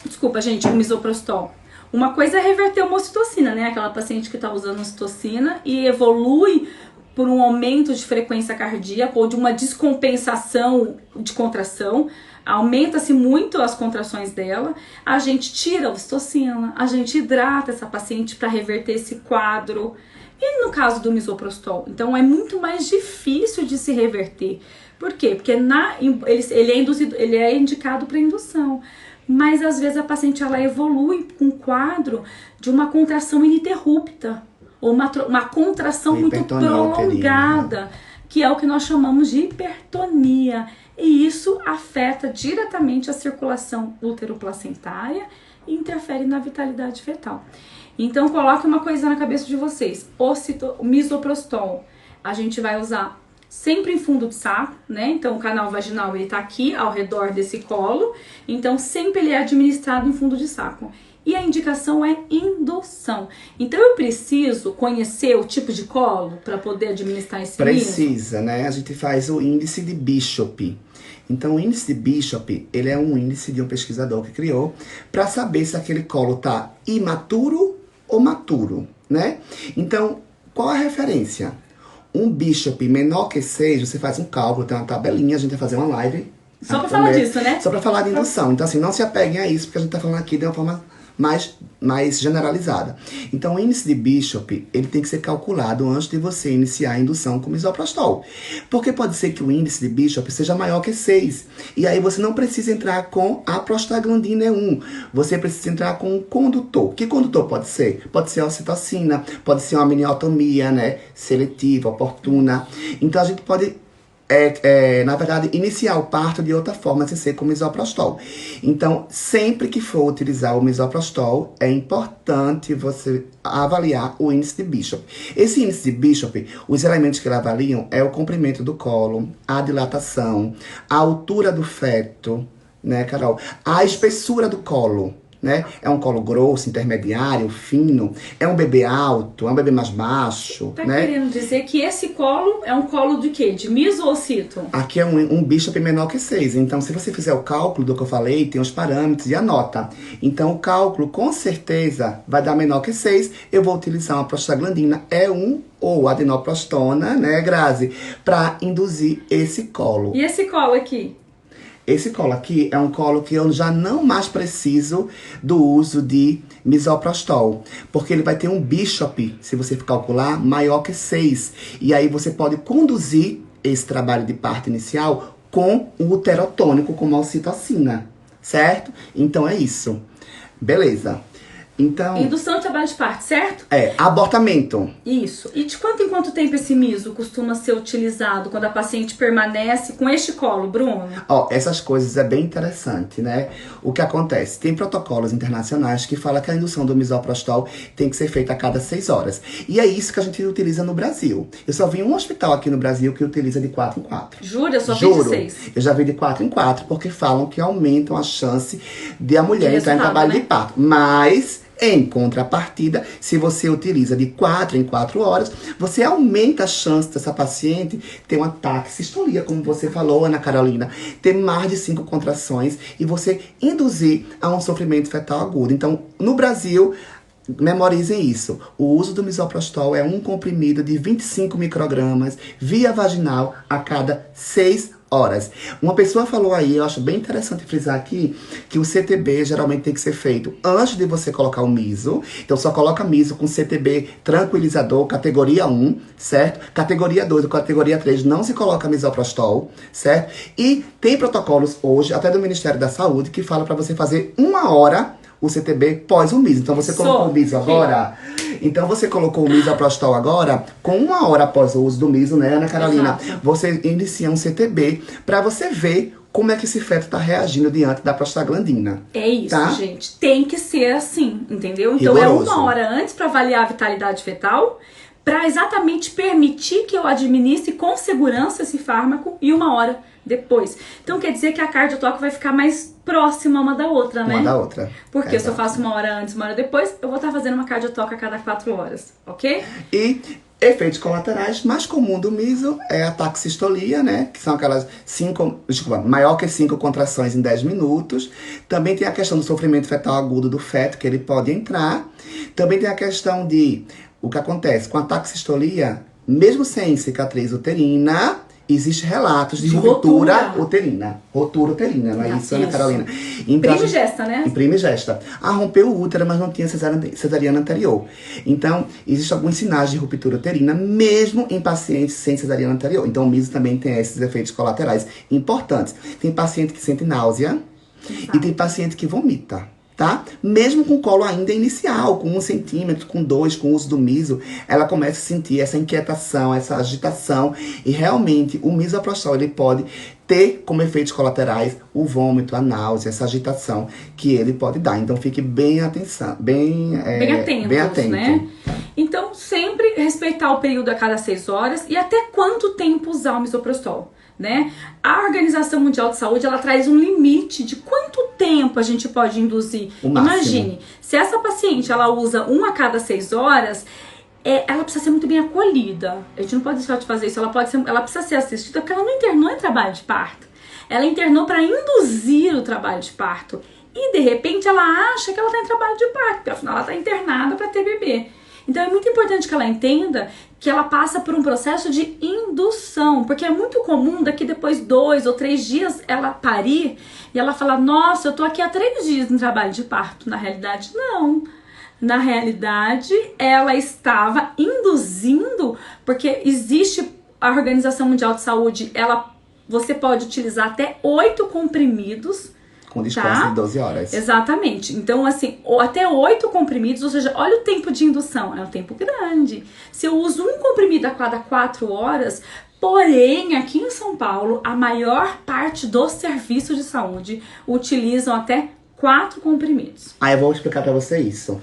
Desculpa, gente, o misoprostol. Uma coisa é reverter uma ocitocina, né? Aquela paciente que está usando ocitocina e evolui por um aumento de frequência cardíaca ou de uma descompensação de contração. Aumenta-se muito as contrações dela, a gente tira a ocitocina, a gente hidrata essa paciente para reverter esse quadro. E no caso do misoprostol, então é muito mais difícil de se reverter. Por quê? Porque ele é indicado para indução. Mas às vezes a paciente ela evolui com um quadro de uma contração ininterrupta, ou uma contração muito prolongada, que é o que nós chamamos de hipertonia. E isso afeta diretamente a circulação útero-placentária e interfere na vitalidade fetal. Então, coloque uma coisa na cabeça de vocês. O misoprostol, a gente vai usar sempre em fundo de saco, né? Então, o canal vaginal, ele tá aqui, ao redor desse colo. Então, sempre ele é administrado em fundo de saco. E a indicação é indução. Então, eu preciso conhecer o tipo de colo para poder administrar esse Precisa, né? A gente faz o índice de Bishop. Então, o índice de Bishop, ele é um índice de um pesquisador que criou para saber se aquele colo tá imaturo ou maturo, né? Então, qual a referência? Um Bishop menor que 6, você faz um cálculo, tem uma tabelinha, a gente vai fazer uma live. Só para falar disso, né? Só para falar de indução. Então, assim, não se apeguem a isso, porque a gente tá falando aqui de uma forma mais generalizada. Então, o índice de Bishop, ele tem que ser calculado antes de você iniciar a indução com misoprostol. Porque pode ser que o índice de Bishop seja maior que 6. E aí você não precisa entrar com a prostaglandina E1. Você precisa entrar com um condutor. Que condutor pode ser? Pode ser a ocitocina, pode ser uma miniotomia, né? Seletiva, oportuna. Então, a gente pode na verdade, iniciar o parto de outra forma, sem ser com misoprostol. Então, sempre que for utilizar o misoprostol, é importante você avaliar o índice de Bishop. Esse índice de Bishop, os elementos que ele avaliam é o comprimento do colo, a dilatação, a altura do feto, né, Carol? A espessura do colo. Né? É um colo grosso, intermediário, fino? É um bebê alto? É um bebê mais baixo? Tá né? querendo dizer que esse colo é um colo de quê? De miso ou cito? Aqui é um Bishop menor que 6. Então, se você fizer o cálculo do que eu falei, tem os parâmetros e anota. Então, o cálculo, com certeza, vai dar menor que 6. Eu vou utilizar uma prostaglandina E1 ou adenoprostona, né, Grazi? Para induzir esse colo. E esse colo aqui? Esse colo aqui é um colo que eu já não mais preciso do uso de misoprostol. Porque ele vai ter um Bishop, se você calcular, maior que 6. E aí você pode conduzir esse trabalho de parto inicial com o uterotônico, como a ocitocina. Certo? Então é isso. Beleza. Então, indução de trabalho de parto, certo? Abortamento. Isso. E de quanto em quanto tempo esse miso costuma ser utilizado quando a paciente permanece com este colo, Bruno? Essas coisas é bem interessante, né? O que acontece? Tem protocolos internacionais que falam que a indução do misoprostol tem que ser feita a cada 6 horas. E é isso que a gente utiliza no Brasil. Eu só vi um hospital aqui no Brasil que utiliza de 4 em 4. Jura? Eu só vi de 6. Eu já vi de 4 em 4, porque falam que aumentam a chance de a mulher entrar em trabalho de parto. Mas, em contrapartida, se você utiliza de 4 em 4 horas, você aumenta a chance dessa paciente ter um ataque sistolia, como você falou, Ana Carolina, ter mais de 5 contrações e você induzir a um sofrimento fetal agudo. Então, no Brasil, memorizem isso. O uso do misoprostol é um comprimido de 25 microgramas via vaginal a cada 6 horas. Uma pessoa falou aí, eu acho bem interessante frisar aqui, que o CTB geralmente tem que ser feito antes de você colocar o miso. Então só coloca miso com CTB tranquilizador, categoria 1, certo? Categoria 2 ou categoria 3 não se coloca misoprostol, certo? E tem protocolos hoje, até do Ministério da Saúde, que fala para você fazer 1 hora o CTB pós o miso. Então você colocou o miso agora. Então você colocou o misoprostol agora, com 1 hora após o uso do miso, né, Ana Carolina? Exato. Você inicia um CTB para você ver como é que esse feto tá reagindo diante da prostaglandina. É isso, tá? Gente. Tem que ser assim, entendeu? Então rigoroso. É 1 hora antes para avaliar a vitalidade fetal, para exatamente permitir que eu administre com segurança esse fármaco, e 1 hora depois. Então quer dizer que a cardiotoca vai ficar mais próxima uma da outra, né? Uma da outra. Porque se eu faço 1 hora antes, 1 hora depois, eu vou estar fazendo uma cardiotoca a cada 4 horas, ok? E efeitos colaterais mais comum do miso é a taxistolia, né? Que são aquelas maior que 5 contrações em 10 minutos. Também tem a questão do sofrimento fetal agudo do feto, que ele pode entrar. Também tem a questão de o que acontece com a taxistolia, mesmo sem cicatriz uterina, existem relatos de ruptura uterina. Ruptura uterina, não é isso, Ana Carolina? Então, primigesta, né? Primigesta. Rompeu o útero, mas não tinha cesariana anterior. Então, existem alguns sinais de ruptura uterina, mesmo em pacientes sem cesariana anterior. Então, o miso também tem esses efeitos colaterais importantes. Tem paciente que sente náusea e tem paciente que vomita. Tá? Mesmo com colo ainda inicial, com 1 centímetro, com 2, com o uso do miso, ela começa a sentir essa inquietação, essa agitação. E realmente o misoprostol ele pode ter como efeitos colaterais o vômito, a náusea, essa agitação que ele pode dar. Então fique bem atenção, bem atento, né? Então sempre respeitar o período a cada 6 horas e até quanto tempo usar o misoprostol. Né? A Organização Mundial de Saúde ela traz um limite de quanto tempo a gente pode induzir. Imagine, se essa paciente ela usa 1 a cada 6 horas, ela precisa ser muito bem acolhida. A gente não pode deixar de fazer isso. Ela precisa ser assistida porque ela não internou em trabalho de parto. Ela internou para induzir o trabalho de parto. E de repente ela acha que ela está em trabalho de parto, porque afinal ela está internada para ter bebê. Então é muito importante que ela entenda que ela passa por um processo de indução, porque é muito comum daqui depois 2 ou 3 dias ela parir e ela falar, nossa, eu tô aqui há 3 dias em trabalho de parto. Na realidade, não. Na realidade, ela estava induzindo, porque existe a Organização Mundial de Saúde, você pode utilizar até 8 comprimidos, com descanso de 12 horas. Exatamente. Então, assim, até 8 comprimidos, ou seja, olha o tempo de indução, é um tempo grande. Se eu uso um comprimido a cada 4 horas, porém, aqui em São Paulo, a maior parte dos serviços de saúde utilizam até 4 comprimidos. Eu vou explicar pra você isso.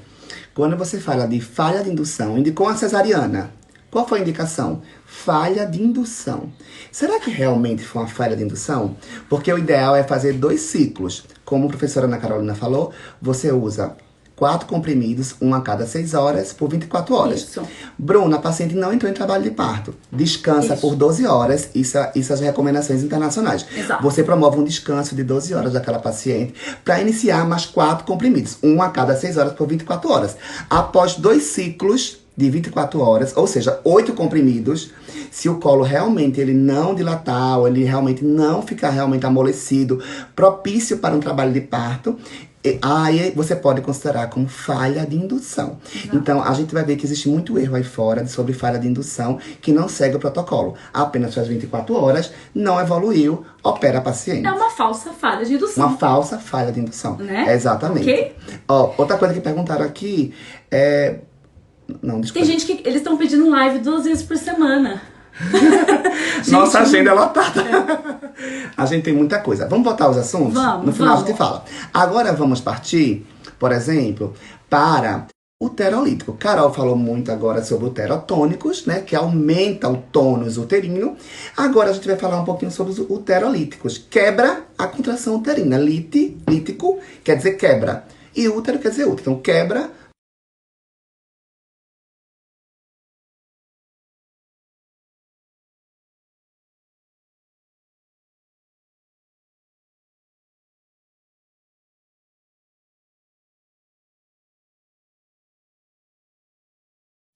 Quando você fala de falha de indução, indicou a cesariana. Qual foi a indicação? Falha de indução. Será que realmente foi uma falha de indução? Porque o ideal é fazer 2 ciclos. Como a professora Ana Carolina falou, você usa 4 comprimidos, um a cada 6 horas, por 24 horas. Isso. Bruna, a paciente não entrou em trabalho de parto. Descansa por 12 horas. Isso as recomendações internacionais. Exato. Você promove um descanso de 12 horas daquela paciente para iniciar mais 4 comprimidos. Um a cada 6 horas por 24 horas. Após 2 ciclos de 24 horas, ou seja, 8 comprimidos, se o colo realmente ele não dilatar, ou ele realmente não ficar realmente amolecido, propício para um trabalho de parto, aí você pode considerar como falha de indução. Exato. Então, a gente vai ver que existe muito erro aí fora sobre falha de indução que não segue o protocolo. Apenas faz 24 horas, não evoluiu, opera a paciente. É uma falsa falha de indução. Uma falsa falha de indução. Né? Exatamente. Ok? Outra coisa que perguntaram aqui Não, desculpa. Tem gente que eles estão pedindo live 2 vezes por semana. Nossa agenda é lotada. A gente tem muita coisa. Vamos voltar aos assuntos? Vamos, no final vamos. a gente fala. Agora vamos partir, por exemplo, para uterolítico. Carol falou muito agora sobre uterotônicos, né? Que aumenta o tônus uterino. Agora a gente vai falar um pouquinho sobre os uterolíticos. Quebra a contração uterina. Lítico quer dizer quebra. E útero quer dizer útero. Então quebra.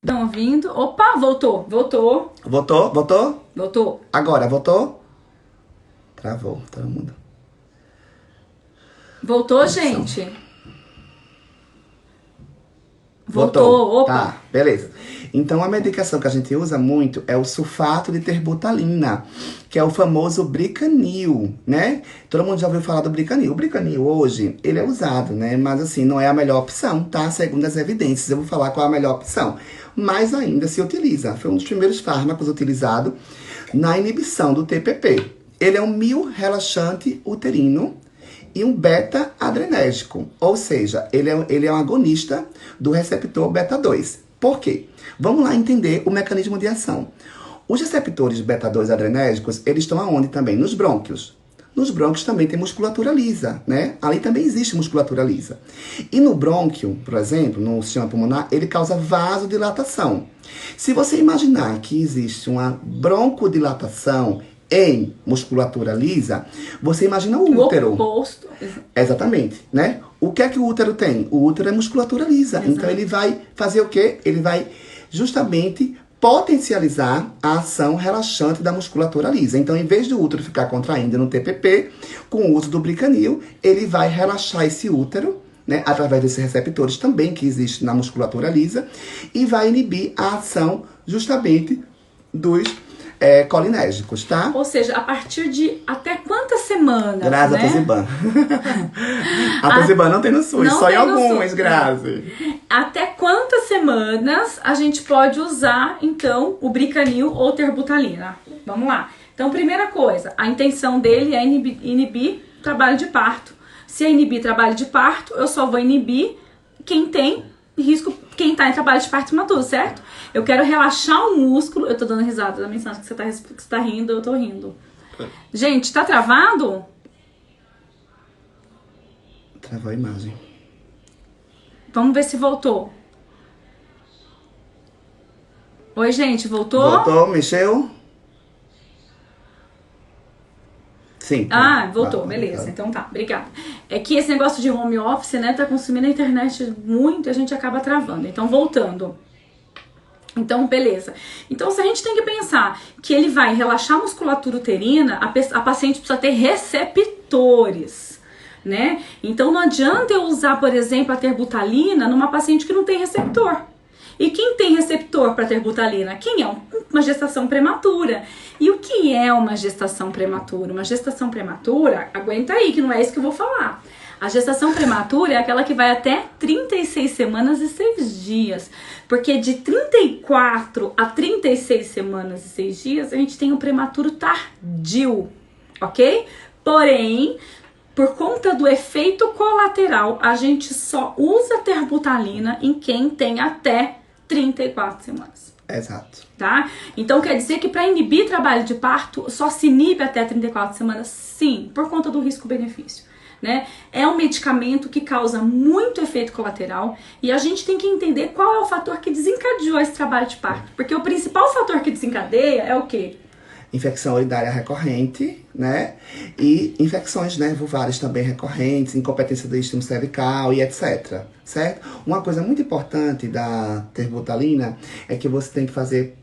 Estão ouvindo? Opa, voltou. Voltou? Agora, voltou? Travou, todo mundo. Voltou, gente? Voltou. Opa. Tá, beleza. Então, a medicação que a gente usa muito é o sulfato de terbutalina, que é o famoso Bricanil, né? Todo mundo já ouviu falar do Bricanil. O Bricanil hoje, ele é usado, né? Mas assim, não é a melhor opção, tá? Segundo as evidências, eu vou falar qual é a melhor opção. Mas ainda se utiliza. Foi um dos primeiros fármacos utilizados na inibição do TPP. Ele é um miorrelaxante uterino e um beta-adrenérgico, ou seja, ele é um agonista do receptor beta-2. Por quê? Vamos lá entender o mecanismo de ação. Os receptores beta-2 adrenérgicos, eles estão aonde também? Nos brônquios. Nos brônquios também tem musculatura lisa, né? Ali também existe musculatura lisa. E no brônquio, por exemplo, no sistema pulmonar, ele causa vasodilatação. Se você imaginar que existe uma broncodilatação em musculatura lisa, você imagina o útero. O oposto. Exatamente, né? O que é que o útero tem? O útero é musculatura lisa. Exato. Então ele vai fazer o quê? Ele vai justamente potencializar a ação relaxante da musculatura lisa. Então, em vez do útero ficar contraindo no TPP, com o uso do Bricanil, ele vai relaxar esse útero, né, através desses receptores também que existem na musculatura lisa, e vai inibir a ação justamente dos colinérgicos, tá? Ou seja, a partir de até quantas semanas, Grazi, né? a Tosiban. A Tosiban não tem no SUS, não só em tem no alguns, SUS, Grazi. Até quantas semanas a gente pode usar, então, o Bricanil ou terbutalina? Vamos lá. Então, primeira coisa, a intenção dele é inibir trabalho de parto. Se é inibir trabalho de parto, eu só vou inibir quem tem risco, quem tá em trabalho de parto imaturo, certo? Eu quero relaxar o músculo. Eu tô dando risada da mensagem que você tá rindo, eu tô rindo. Gente, tá travado? Travou a imagem. Vamos ver se voltou. Oi, gente, voltou? Voltou, mexeu? Sim. Voltou, beleza. Então tá, obrigada. É que esse negócio de home office, né, tá consumindo a internet muito e a gente acaba travando. Então, voltando. Então, beleza. Então, se a gente tem que pensar que ele vai relaxar a musculatura uterina, a paciente precisa ter receptores, né? Então, não adianta eu usar, por exemplo, a terbutalina numa paciente que não tem receptor. E quem tem receptor para terbutalina? Quem é uma gestação prematura. E o que é uma gestação prematura? Uma gestação prematura, aguenta aí que não é isso que eu vou falar. A gestação prematura é aquela que vai até 36 semanas e 6 dias. Porque de 34 a 36 semanas e 6 dias, a gente tem um prematuro tardio, ok? Porém, por conta do efeito colateral, a gente só usa terbutalina em quem tem até 34 semanas. Exato. Tá? Então quer dizer que para inibir trabalho de parto, só se inibe até 34 semanas? Sim, por conta do risco-benefício. Né? É um medicamento que causa muito efeito colateral e a gente tem que entender qual é o fator que desencadeou esse trabalho de parto. Porque o principal fator que desencadeia é o quê? Infecção urinária recorrente, né? E infecções, né, vulvares também recorrentes, incompetência do istmo cervical e etc. Certo? Uma coisa muito importante da terbutalina é que você tem que fazer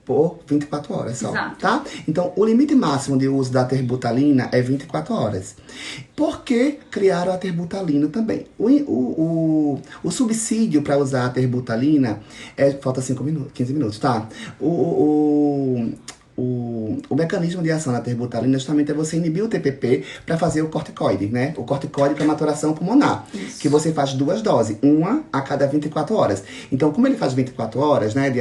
por 24 horas só, Exato. Tá? Então, o limite máximo de uso da terbutalina é 24 horas. Por que criaram a terbutalina também? O subsídio para usar a terbutalina falta 15 minutos, tá? O mecanismo de ação da terbutalina justamente é você inibir o TPP para fazer o corticoide, né? O corticoide para maturação pulmonar, isso. Que você faz 2 doses, uma a cada 24 horas. Então, como ele faz 24 horas, né?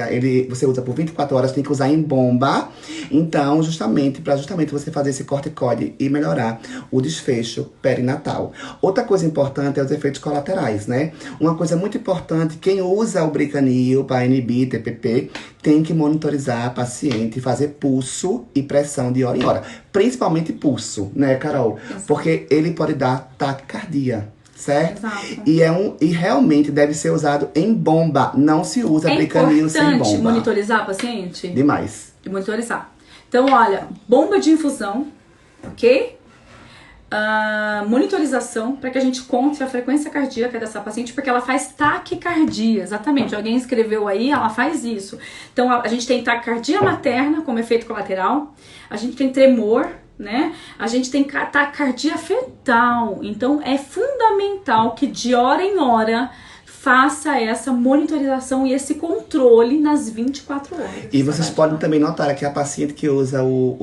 Você usa por 24 horas, tem que usar em bomba. Então, para você fazer esse corticoide e melhorar o desfecho perinatal. Outra coisa importante é os efeitos colaterais, né? Uma coisa muito importante, quem usa o Bricanil para inibir TPP tem que monitorizar a paciente e fazer pulso e pressão de hora em hora. Principalmente pulso, né, Carol? Exato. Porque ele pode dar taquicardia, certo? Exato. E realmente deve ser usado em bomba. Não se usa Bricanil sem bomba. É importante monitorizar a paciente? Demais. De monitorizar. Então, olha, bomba de infusão, ok? Monitorização para que a gente conte a frequência cardíaca dessa paciente, porque ela faz taquicardia, exatamente. Alguém escreveu aí, ela faz isso. Então a gente tem taquicardia materna como efeito colateral, a gente tem tremor, né? A gente tem taquicardia fetal. Então é fundamental que de hora em hora faça essa monitorização e esse controle nas 24 horas. E vocês podem também notar que a paciente que usa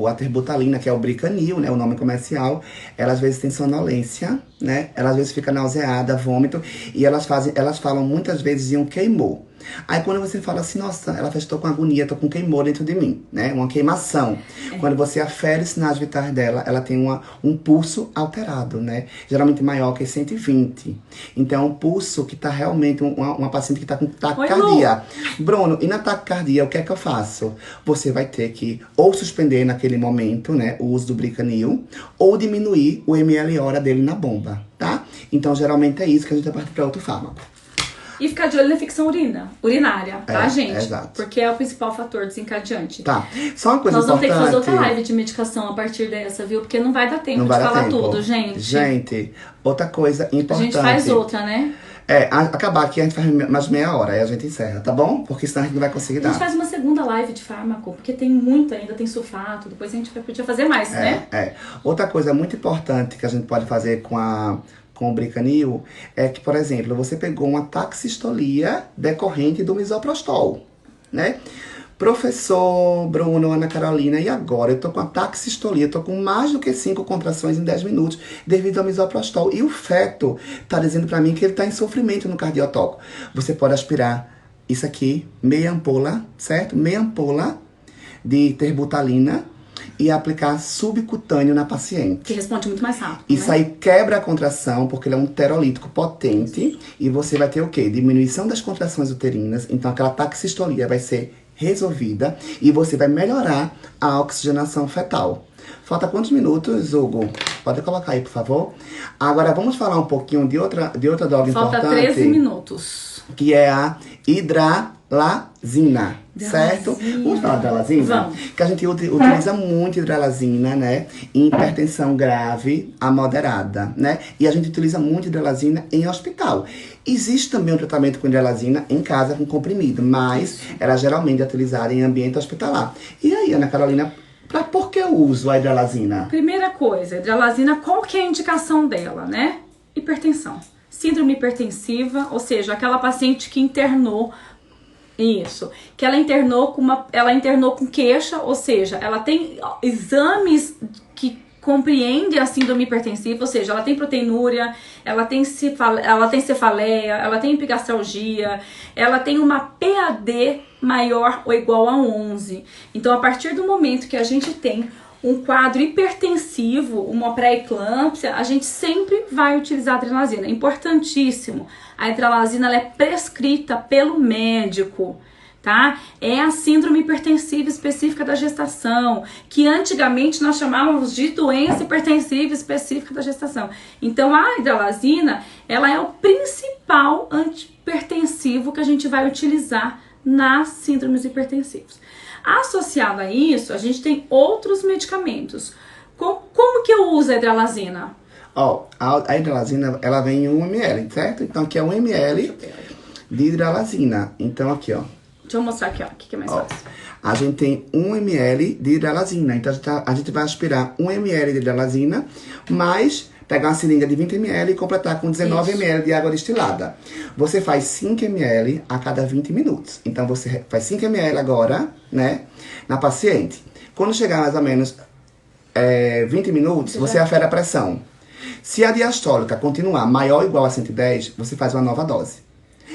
a terbutalina, que é o Bricanil, né, o nome comercial, ela às vezes tem sonolência, né? Ela às vezes fica nauseada, vômito, e elas falam muitas vezes em um queimou. Aí quando você fala assim, nossa, ela fez, tô com agonia, tô com queimor dentro de mim, né? Uma queimação. Quando você afere os sinais vitais dela, ela tem um pulso alterado, né? Geralmente maior que 120. Então é um pulso que tá realmente, uma paciente que tá com taquicardia. Bruno, e na taquicardia, o que é que eu faço? Você vai ter que ou suspender naquele momento, né, o uso do Bricanil, ou diminuir o ml hora dele na bomba, tá? Então geralmente é isso que a gente vai partir para outro fármaco. E ficar de olho na infecção urinária, tá, gente? Exato. Porque é o principal fator desencadeante. Tá. Só uma coisa Nós vamos importante. ter que fazer outra live de medicação a partir dessa, viu? Porque não vai dar tempo de falar tudo, gente. Gente, outra coisa importante. A gente faz outra, né? Acabar aqui a gente faz mais meia hora, aí a gente encerra, tá bom? Porque senão a gente não vai conseguir dar. A gente faz uma segunda live de fármaco, porque tem muito ainda, tem sulfato, depois a gente podia fazer mais, né? Outra coisa muito importante que a gente pode fazer com o Bricanil é que, por exemplo, você pegou uma taxistolia decorrente do misoprostol, né? Professor Bruno, Ana Carolina, e agora? Eu tô com a taxistolia, tô com mais do que 5 contrações em 10 minutos devido ao misoprostol. E o feto tá dizendo pra mim que ele tá em sofrimento no cardiotoco. Você pode aspirar isso aqui, meia ampola, certo? Meia ampola de terbutalina e aplicar subcutâneo na paciente. Que responde muito mais rápido, Isso, né? Aí quebra a contração, porque ele é um terolítico potente. E você vai ter o quê? Diminuição das contrações uterinas. Então aquela taxistolia vai ser resolvida e você vai melhorar a oxigenação fetal. Falta quantos minutos, Hugo? Pode colocar aí, por favor. Agora vamos falar um pouquinho de outra droga importante. Falta 13 minutos. Que é a hidralazina, certo? Vamos falar de hidralazina? Vamos. Que a gente utiliza muito hidralazina, né? Em hipertensão grave a moderada, né? E a gente utiliza muito hidralazina em hospital. Existe também um tratamento com hidralazina em casa com comprimido, mas ela geralmente é utilizada em ambiente hospitalar. E aí, Ana Carolina, por que eu uso a hidralazina? Primeira coisa, a hidralazina, qual que é a indicação dela, né? Hipertensão. Síndrome hipertensiva, ou seja, aquela paciente que internou, isso, que ela internou com queixa, ou seja, ela tem exames que compreendem a síndrome hipertensiva, ou seja, ela tem proteinúria, ela tem cefaleia, ela tem epigastralgia, ela tem uma PAD maior ou igual a 11. Então, a partir do momento que a gente tem um quadro hipertensivo, uma pré-eclâmpsia, a gente sempre vai utilizar a hidralazina. É importantíssimo. A hidralazina ela é prescrita pelo médico, tá? É a síndrome hipertensiva específica da gestação, que antigamente nós chamávamos de doença hipertensiva específica da gestação. Então, a hidralazina, ela é o principal antihipertensivo que a gente vai utilizar nas síndromes hipertensivas. Associado a isso, a gente tem outros medicamentos. Como que eu uso a hidralazina? A hidralazina, ela vem em 1 ml, certo? Então, aqui é 1 ml de hidralazina. Então, aqui, ó. Deixa eu mostrar aqui, ó, o que é mais fácil. A gente tem 1 ml de hidralazina. Então, a gente vai aspirar 1 ml de hidralazina, mais pegar uma seringa de 20 ml e completar com 19 ml de água destilada. Você faz 5 ml a cada 20 minutos. Então, você faz 5 ml agora, né, na paciente. Quando chegar mais ou menos 20 minutos, você afere a pressão. Se a diastólica continuar maior ou igual a 110, você faz uma nova dose.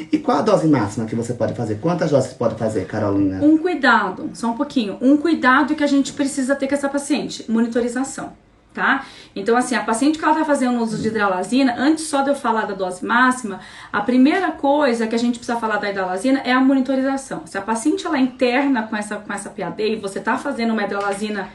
E qual a dose máxima que você pode fazer? Quantas doses você pode fazer, Carolina? Um cuidado, só um pouquinho. Um cuidado que a gente precisa ter com essa paciente. Monitorização, tá? Então, assim, a paciente que ela tá fazendo uso de hidralazina, antes só de eu falar da dose máxima, a primeira coisa que a gente precisa falar da hidralazina é a monitorização. Se a paciente, ela interna com essa PAD e você tá fazendo uma hidralazina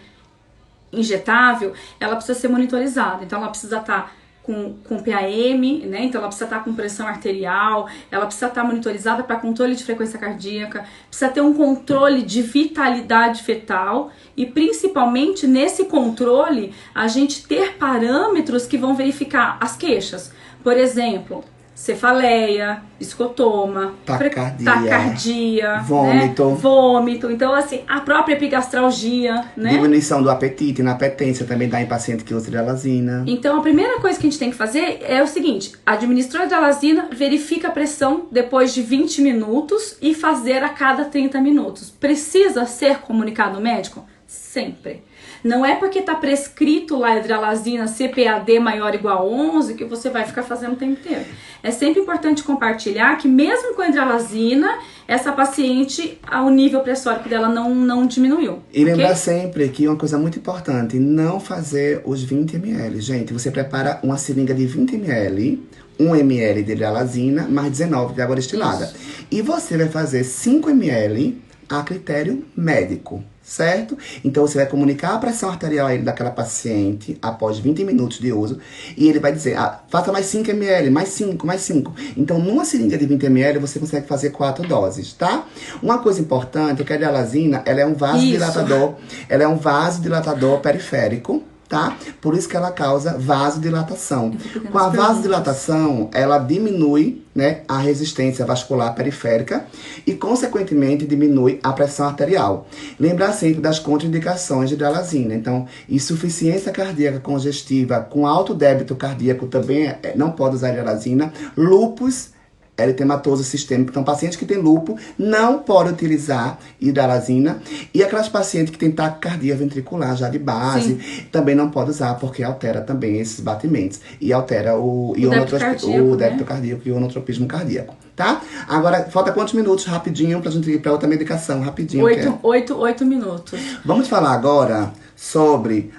injetável, ela precisa ser monitorizada. Então, ela precisa estar com PAM, né? Então ela precisa estar com pressão arterial, ela precisa estar monitorizada para controle de frequência cardíaca, precisa ter um controle de vitalidade fetal e principalmente nesse controle a gente ter parâmetros que vão verificar as queixas. Por exemplo, cefaleia, escotoma, taquicardia, vômito. Né? Vômito. Então, assim, a própria epigastralgia, né? Diminuição do apetite, inapetência também dá em paciente que usa hidralazina. Então, a primeira coisa que a gente tem que fazer é o seguinte: administrou a hidralazina, verifica a pressão depois de 20 minutos e fazer a cada 30 minutos. Precisa ser comunicado ao médico? Sempre. Não é porque tá prescrito lá a hidralazina CPAD maior ou igual a 11 que você vai ficar fazendo o tempo inteiro. É sempre importante compartilhar que mesmo com a hidralazina, essa paciente, o nível pressórico dela não diminuiu. E lembrar sempre que uma coisa muito importante, não fazer os 20 ml. Gente, você prepara uma seringa de 20 ml, 1 ml de hidralazina, mais 19 de água destilada. Isso. E você vai fazer 5 ml a critério médico, certo? Então você vai comunicar a pressão arterial a ele daquela paciente após 20 minutos de uso e ele vai dizer, faça mais 5 ml, mais 5, mais 5. Então numa seringa de 20 ml você consegue fazer 4 doses, tá? Uma coisa importante é que a hidralazina, ela é um vasodilatador, ela é um vasodilatador periférico, tá? Por isso que ela causa vasodilatação. Com a vasodilatação, ela diminui, né, a resistência vascular periférica e, consequentemente, diminui a pressão arterial. Lembrar sempre das contraindicações de hidralazina. Então, insuficiência cardíaca congestiva com alto débito cardíaco também não pode usar hidralazina. Lúpus eritematoso sistêmico. Então, pacientes que têm lúpus não podem utilizar hidralazina. E aquelas pacientes que têm taquicardia ventricular já de base, também não podem usar, porque altera também esses batimentos. E altera o débito cardíaco e o ionotropismo cardíaco. Tá? Agora, falta quantos minutos? Rapidinho, pra gente ir pra outra medicação. Rapidinho. 8 minutos. Vamos falar agora sobre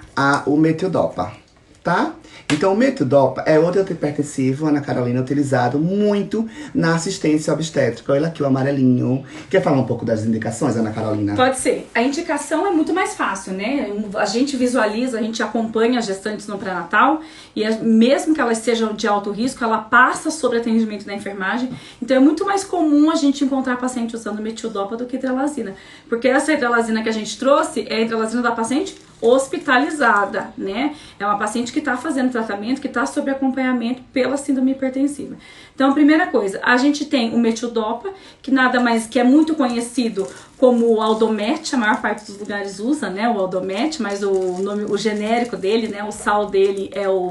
o metildopa. tá? Então, o metidopa é outro antihipertensivo, Ana Carolina, utilizado muito na assistência obstétrica. Olha aqui o amarelinho. Quer falar um pouco das indicações, Ana Carolina? Pode ser. A indicação é muito mais fácil, né? A gente visualiza, a gente acompanha as gestantes no pré-natal e mesmo que elas sejam de alto risco, ela passa sobre atendimento da enfermagem. Então, é muito mais comum a gente encontrar paciente usando metildopa do que hidralazina. Porque essa hidralazina que a gente trouxe é a hidralazina da paciente hospitalizada, né? É uma paciente que está fazendo tratamento, que está sob acompanhamento pela síndrome hipertensiva. Então, primeira coisa, a gente tem o metildopa, que nada mais que é muito conhecido como o Aldomet, a maior parte dos lugares usa, né, o Aldomet, mas o genérico dele, né, o sal dele é o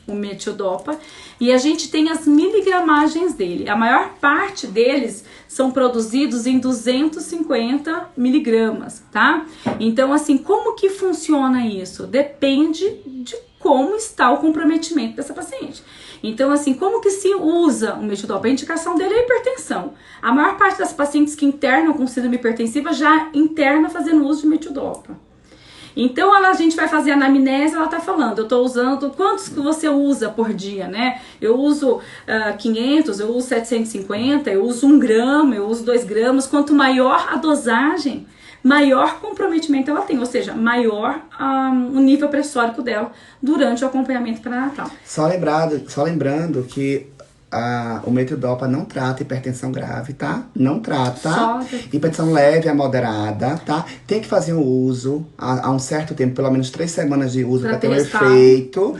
metildopa, e a gente tem as miligramagens dele. A maior parte deles são produzidos em 250 miligramas, tá? Então, assim, como que funciona isso? Depende de como está o comprometimento dessa paciente. Então, assim, como que se usa o metildopa? A indicação dele é hipertensão. A maior parte das pacientes que internam com síndrome hipertensiva já interna fazendo uso de metildopa. Então, a gente vai fazer a anamnese, ela tá falando, eu tô usando, quantos que você usa por dia, né? Eu uso 500, eu uso 750, eu uso 1 grama, eu uso 2 gramas. Quanto maior a dosagem, maior comprometimento ela tem, ou seja, maior o nível pressórico dela durante o acompanhamento pré-natal. Só lembrando que o metildopa não trata hipertensão grave, tá? Não trata. Só hipertensão leve a moderada, tá? Tem que fazer um uso há um certo tempo, pelo menos 3 semanas de uso para ter um efeito.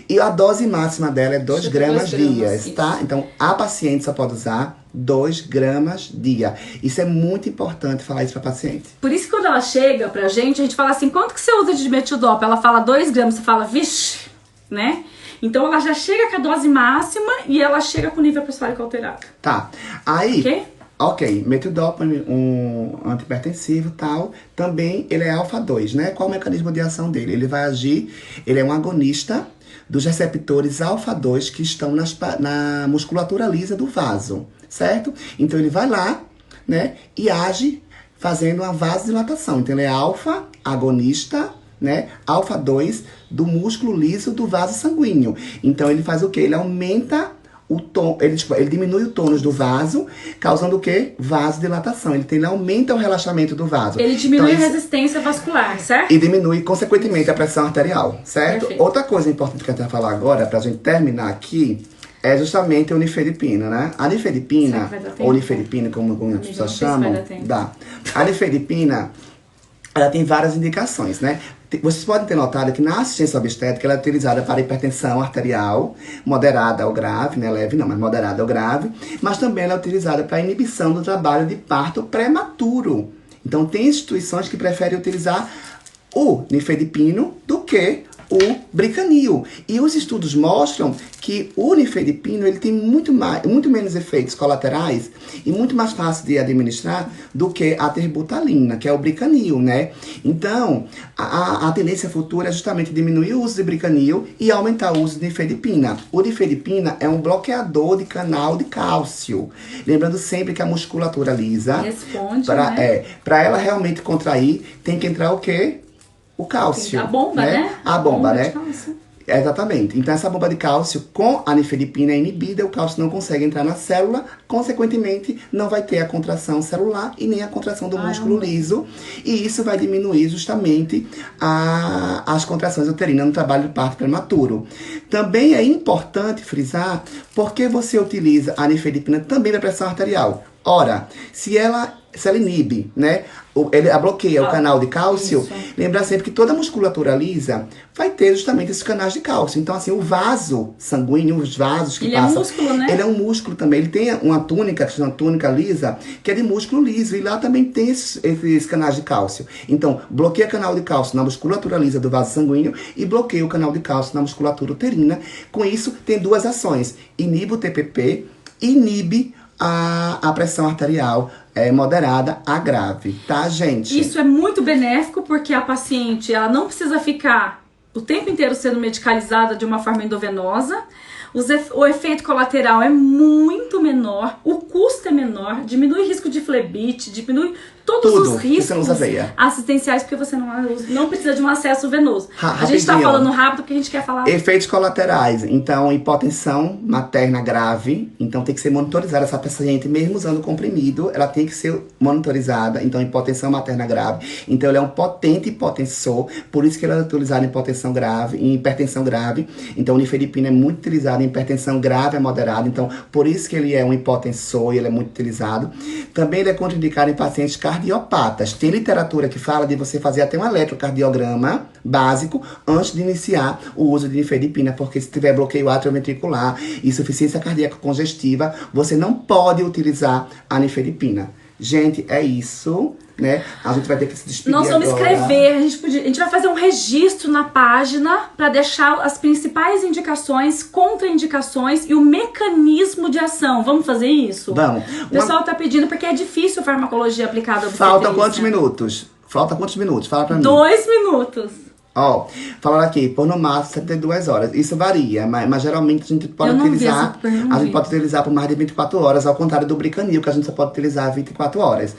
E a dose máxima dela é 2 gramas dias, tá? Então, a paciente só pode usar 2 gramas dia. Isso é muito importante falar isso pra paciente. Por isso que quando ela chega pra gente, a gente fala assim, quanto que você usa de metildopa? Ela fala 2 gramas, você fala, vixe, né? Então ela já chega com a dose máxima e ela chega com o nível pressórico alterado. Tá. Aí, ok, metildopa, um antihipertensivo e tal, também ele é alfa-2, né? Qual o mecanismo de ação dele? Ele vai agir, ele é um agonista dos receptores alfa-2 que estão na musculatura lisa do vaso, certo? Então ele vai lá, né, e age fazendo uma vasodilatação. Então ele é alfa-agonista, né, alfa-2 do músculo liso do vaso sanguíneo. Então ele faz o quê? Ele aumenta o tom, ele diminui o tônus do vaso, causando o quê? Vasodilatação. Ele aumenta o relaxamento do vaso. Ele diminui a resistência vascular, certo? E diminui, consequentemente, a pressão arterial, certo? Perfeito. Outra coisa importante que eu quero falar agora, pra gente terminar aqui, é justamente a nifedipina, né? A nifedipina, ou nifedipina, como as pessoas chamam, a nifedipina, ela tem várias indicações, né? Vocês podem ter notado que na assistência obstétrica ela é utilizada para hipertensão arterial, moderada ou grave, né? Leve não, mas moderada ou grave. Mas também ela é utilizada para inibição do trabalho de parto prematuro. Então tem instituições que preferem utilizar o nifedipino do que o bricanil. E os estudos mostram que o nifedipino ele tem muito menos efeitos colaterais e muito mais fácil de administrar do que a terbutalina, que é o bricanil, né? Então, a tendência futura é justamente diminuir o uso de bricanil e aumentar o uso de nifedipina. O nifedipina é um bloqueador de canal de cálcio. Lembrando sempre que a musculatura lisa, responde, para ela realmente contrair, tem que entrar o quê? O cálcio. A bomba, né? A bomba, né? Exatamente. Então, essa bomba de cálcio com a nifedipina é inibida, o cálcio não consegue entrar na célula, consequentemente, não vai ter a contração celular e nem a contração do músculo liso. E isso vai diminuir justamente as contrações uterinas no trabalho de parto prematuro. Também é importante frisar porque você utiliza a nifedipina também para pressão arterial. Ora, se ela inibe, né? Ela bloqueia o canal de cálcio. Lembra sempre que toda musculatura lisa vai ter justamente esses canais de cálcio. Então, assim, o vaso sanguíneo, os vasos que passam... Ele é músculo, né? Ele é um músculo também. Ele tem uma túnica, que se chama túnica lisa, que é de músculo liso. E lá também tem esses canais de cálcio. Então, bloqueia o canal de cálcio na musculatura lisa do vaso sanguíneo e bloqueia o canal de cálcio na musculatura uterina. Com isso, tem 2 ações. Inibe o TPP, inibe a pressão arterial moderada a grave, tá, gente? Isso é muito benéfico porque a paciente ela não precisa ficar o tempo inteiro sendo medicalizada de uma forma endovenosa. O efeito colateral é muito menor, o custo é menor. menor, diminui o risco de flebite, diminui todos Tudo os que você riscos não usa veia. assistenciais, porque você não precisa de um acesso venoso. A gente tá Rapidinho. falando rápido porque a gente quer falar. Efeitos colaterais. Então, hipotensão materna grave. Então, tem que ser monitorizada. Essa paciente, mesmo usando comprimido, ela tem que ser monitorizada. Então, hipotensão materna grave. Então, ele é um potente hipotensor. Por isso que ele é utilizado em hipotensão grave, em hipertensão grave. Então, o nifedipina é muito utilizado em hipertensão grave a moderada. Então, por isso que ele é um hipotensor e ele é muito utilizado. Também ele é contraindicado em pacientes cardiopatas. Tem literatura que fala de você fazer até um eletrocardiograma básico antes de iniciar o uso de nifedipina, porque se tiver bloqueio atrioventricular, insuficiência cardíaca congestiva, você não pode utilizar a nifedipina. Gente, é isso, né? A gente vai ter que se despedir Nós vamos agora. escrever, a gente vai fazer um registro na página para deixar as principais indicações, contraindicações e o mecanismo de ação. Vamos fazer isso? Vamos. O pessoal tá pedindo porque é difícil farmacologia aplicada à obstetrícia. Faltam quantos minutos? Faltam quantos minutos? Fala pra mim. 2 minutos. Ó, falaram aqui, por no máximo 72 horas. Isso varia, mas geralmente a gente pode Eu não vi utilizar. essa super, não A gente vi. pode utilizar por mais de 24 horas, ao contrário do Bricanil, que a gente só pode utilizar 24 horas.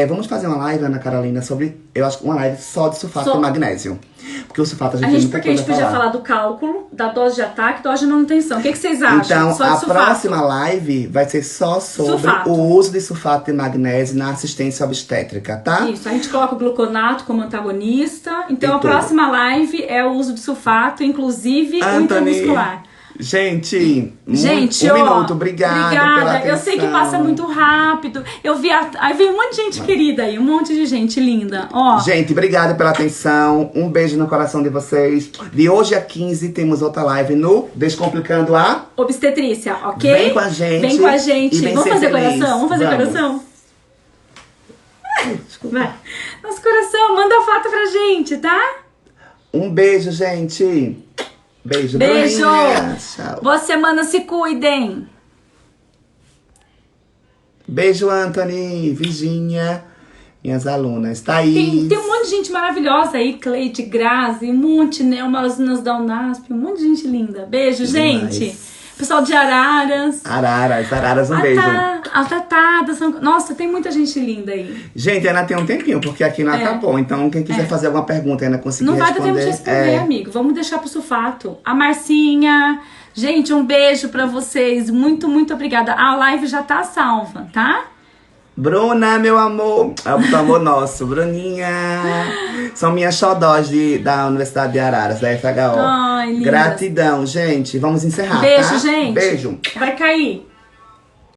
Vamos fazer uma live, Ana Carolina, sobre. Eu acho que uma live só de sulfato de magnésio. Porque o sulfato a gente tem muita Porque a gente coisa podia falar do cálculo, da dose de ataque, dose de manutenção. O que vocês acham? Então, Só de a sulfato. próxima live vai ser só sobre Sulfato. o uso de sulfato de magnésio na assistência obstétrica, tá? Isso, a gente coloca o gluconato como antagonista. Então, E a tudo. próxima live é o uso de sulfato, inclusive o Anthony, intramuscular. Gente, Gente, um ó, minuto, obrigada pela atenção. Eu sei que passa muito rápido. Eu vi, aí veio um monte de gente querida aí, um monte de gente linda. Ó, Gente, obrigada pela atenção. Um beijo no coração de vocês. De hoje a 15 temos outra live no Descomplicando a... obstetrícia, ok? Vem com a gente. Vem com a gente. E vem Vamos ser fazer feliz. coração? Vamos fazer Vamos. coração? Vai. Nosso coração, manda foto pra gente, tá? Um beijo, gente. Beijo, Beijo. Bruninha. Tchau. Boa semana, se cuidem. Beijo, Anthony, Virgínia, minhas alunas. Thaís. Tem um monte de gente maravilhosa aí, Cleide, Grazi, um monte, né? Umas da Unasp, um monte de gente linda. Beijo, Demais. gente. Pessoal de Araras. Araras, um beijo. A Tatá, nossa, tem muita gente linda aí. Gente, ainda tem um tempinho, porque aqui não acabou. Então, quem quiser fazer alguma pergunta, ainda conseguir Não vai dar responder. tempo de responder, amigo. Vamos deixar pro sulfato. A Marcinha. Gente, um beijo pra vocês. Muito, muito obrigada. A live já tá salva, tá? Bruna, meu amor. É o amor nosso. Bruninha. São minhas xodós da Universidade de Araras, da FHO. Ai, lindas. Gratidão, gente. Vamos encerrar, Beijo, tá? gente. Beijo. Vai cair.